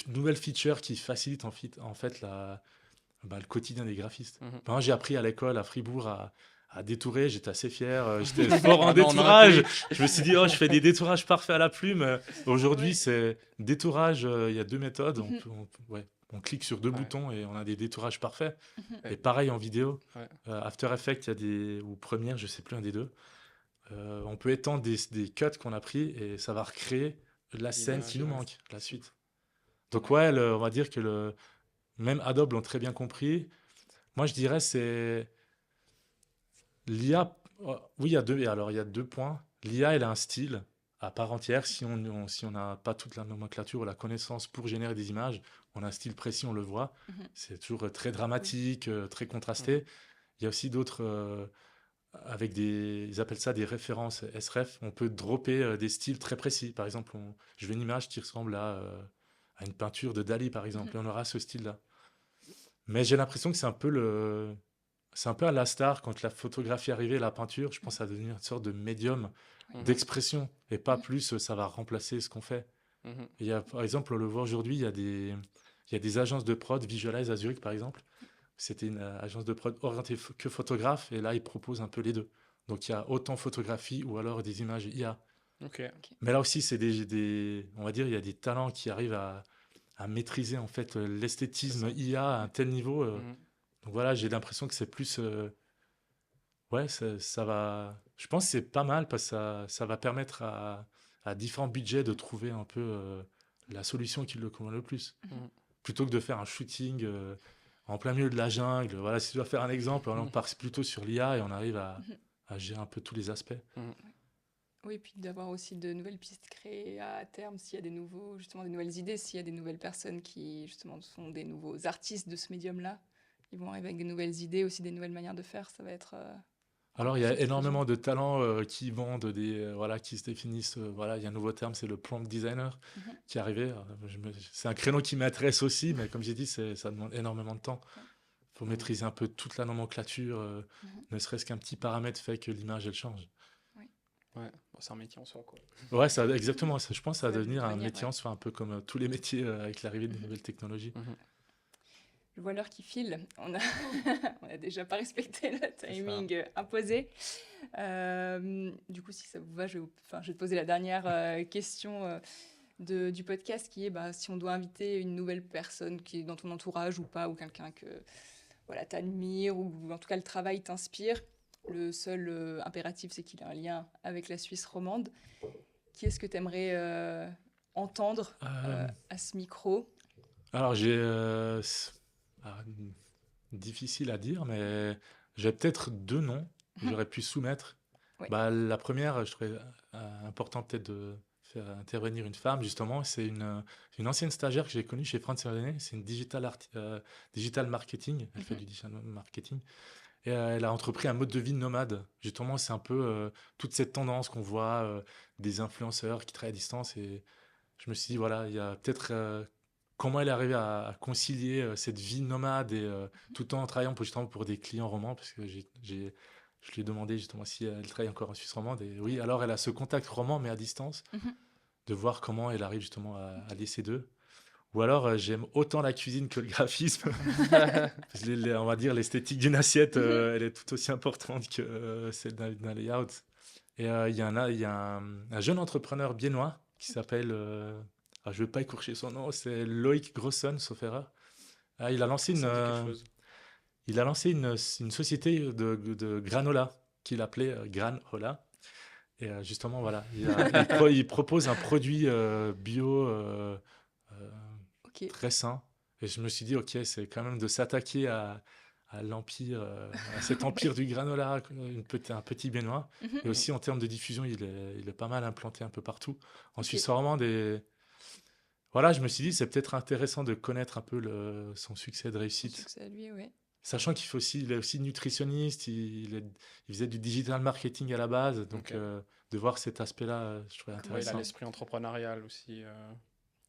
A: nouvelles features qui facilitent en fait le quotidien des graphistes.
B: Mhm.
A: Moi, j'ai appris à l'école à Fribourg à détourer, j'étais assez fier, j'étais fort en
B: Ah non, on en
A: détourage.
B: a
A: Je me suis dit, oh, je fais des détourages parfaits à la plume. Aujourd'hui,
D: Ouais.
A: c'est détourage, il y a deux méthodes.
D: Mhm.
A: On clique sur deux
B: Ouais.
A: boutons et on a des détourages parfaits.
B: Ouais.
A: Et pareil en vidéo.
B: Ouais.
A: After Effects, ou Premiere, je sais plus, un des deux. On peut étendre des cuts qu'on a pris et ça va recréer la scène qui nous
B: ouais.
A: manque, la suite. Donc ouais, on va dire que même Adobe l'ont très bien compris. Moi, je dirais c'est l'IA. Oui, il y a deux points. L'IA, elle a un style à part entière. Si on n'a pas toute la nomenclature ou la connaissance pour générer des images, on a un style précis, on le voit.
D: Mhm.
A: C'est toujours très dramatique, très contrasté. Il y a aussi d'autres ils appellent ça des références SREF. On peut dropper des styles très précis. Par exemple, je veux une image qui ressemble à une peinture de Dali, par exemple, et on aura ce style-là. Mais j'ai l'impression que c'est un peu à la star quand la photographie arrivait, la peinture, je pense que ça va devenir une sorte de médium
B: Mhm.
A: d'expression et pas plus ça va remplacer ce qu'on fait.
B: Mhm.
A: Par exemple, on le voit aujourd'hui, il y a des agences de prod, Visualize à Zurich par exemple. C'était une agence de prod orientée que photographe et là ils proposent un peu les deux. Donc il y a autant photographie ou alors des images IA.
B: Ok.
A: Mais là aussi, on va dire, il y a des talents qui arrivent à maîtriser en fait l'esthétisme IA à un tel niveau.
B: Mhm.
A: Donc voilà, j'ai l'impression que c'est plus. Ouais, ça va. Je pense que c'est pas mal parce que ça va permettre à différents budgets de trouver un peu la solution qui le convient le plus.
B: Mhm.
A: Plutôt que de faire un shooting en plein milieu de la jungle. Voilà, si tu dois faire un exemple, on part plutôt sur l'IA et on arrive à gérer un peu tous les aspects.
D: Oui, puis d'avoir aussi de nouvelles pistes créées à terme, s'il y a des nouvelles idées, s'il y a des nouvelles personnes qui, justement, sont des nouveaux artistes de ce médium-là, ils vont arriver avec des nouvelles idées, aussi des nouvelles manières de faire, ça va être...
A: Alors, il y a
D: explosion.
A: énormément de talents qui vendent voilà, qui se définissent. Voilà, il y a un nouveau terme, c'est le prompt designer qui est arrivé. C'est un créneau qui m'intéresse aussi, mais comme j'ai dit, ça demande énormément de temps. Il faut maîtriser un peu toute la nomenclature, ne serait-ce qu'un petit paramètre fait que l'image, elle change.
B: Ouais, bon, c'est un métier en soi, quoi.
A: Ouais, exactement. Je pense que ça va
D: Ça va
A: devenir un
D: devenir,
A: métier en soi, un peu comme tous les métiers avec l'arrivée de nouvelles technologies.
D: Je vois l'heure qui file. On a déjà pas respecté le timing imposé. Du coup, si ça vous va, je vais te poser la dernière question du podcast qui est si on doit inviter une nouvelle personne qui est dans ton entourage ou pas, ou quelqu'un que voilà, t'admires ou en tout cas le travail t'inspire. Le seul impératif, c'est qu'il ait un lien avec la Suisse romande. Qui est-ce que tu aimerais entendre à ce micro?
A: Alors, difficile à dire, mais j'ai peut-être deux noms que j'aurais pu soumettre.
D: Ouais.
A: La première, je trouvais important peut-être de faire intervenir une femme, justement. C'est une ancienne stagiaire que j'ai connue chez France René. C'est une digital marketing. Elle fait du digital marketing. Et elle a entrepris un mode de vie nomade. Justement, c'est un peu toute cette tendance qu'on voit des influenceurs qui travaillent à distance. Et je me suis dit, voilà, il y a peut-être comment elle est arrivée à concilier cette vie nomade et tout en travaillant justement pour des clients romans, parce que je lui ai demandé justement si elle travaille encore en Suisse romande. Et oui, alors elle a ce contact roman, mais à distance, de voir comment elle arrive justement à lier ces deux. Ou alors, j'aime autant la cuisine que le graphisme. On va dire l'esthétique d'une assiette, elle est tout aussi importante que celle d'un layout. Et il y a un jeune entrepreneur biennois qui s'appelle, je ne vais pas écorcher son nom, c'est Loïc Grosson, sauf erreur. Il a lancé une société de granola qu'il appelait Granola. Et justement, voilà, il propose un produit bio très sain. Et je me suis dit, ok, c'est quand même de s'attaquer à l'empire, à cet empire du granola, un petit Bénois. Et aussi en termes de diffusion, il est pas mal implanté un peu partout. En Suisse romande. Et voilà, je me suis dit, c'est peut-être intéressant de connaître un peu son succès de réussite.
D: Son succès à lui, oui.
A: Sachant il est aussi nutritionniste, il faisait du digital marketing à la base, donc
B: Ok.
A: de voir cet aspect-là, je trouvais
B: Ouais, il a
A: intéressant.
B: l'esprit entrepreneurial aussi.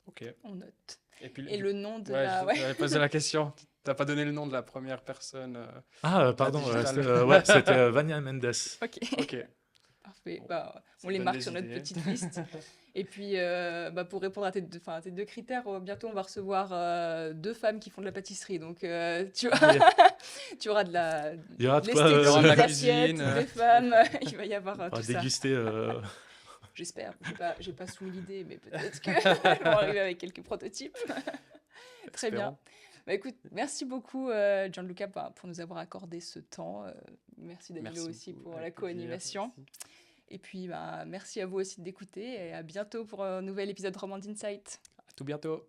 B: Ok.
D: On note.
B: Et puis,
D: Et le nom de
B: ouais,
D: la... Ouais.
B: j'avais posé la question. T'as pas donné le nom de la première personne.
A: Ah, pardon,
B: digital.
A: c'était Vania Mendes.
D: Ok.
B: Ok.
D: Parfait.
B: Bon,
D: Bah,
B: ça
D: on les
B: donne
D: marque
B: des
D: sur notre
B: idées.
D: petite liste. Et puis, pour répondre à tes deux critères, bientôt on va recevoir 2 femmes qui font de la pâtisserie. Donc, tu vois, tu auras
A: Il y aura
D: de
A: de quoi
B: Il y aura de la
D: l'esthétique, des
B: cuisine.
D: assiettes, des femmes. Il va y avoir
A: à
D: tout ça.
A: déguster.
D: J'espère. J'ai pas soumis l'idée, mais peut-être que je vais arriver avec quelques prototypes. Très bien.
B: Espérons.
D: Bah, écoute, merci beaucoup, Gianluca, pour nous avoir accordé ce temps. Merci Danilo
B: Merci
D: aussi
B: beaucoup,
D: pour
B: avec
D: la
B: plaisir,
D: co-animation.
B: merci.
D: Et puis, merci à vous aussi d'écouter et à bientôt pour un nouvel épisode Romand Insight.
B: À tout bientôt.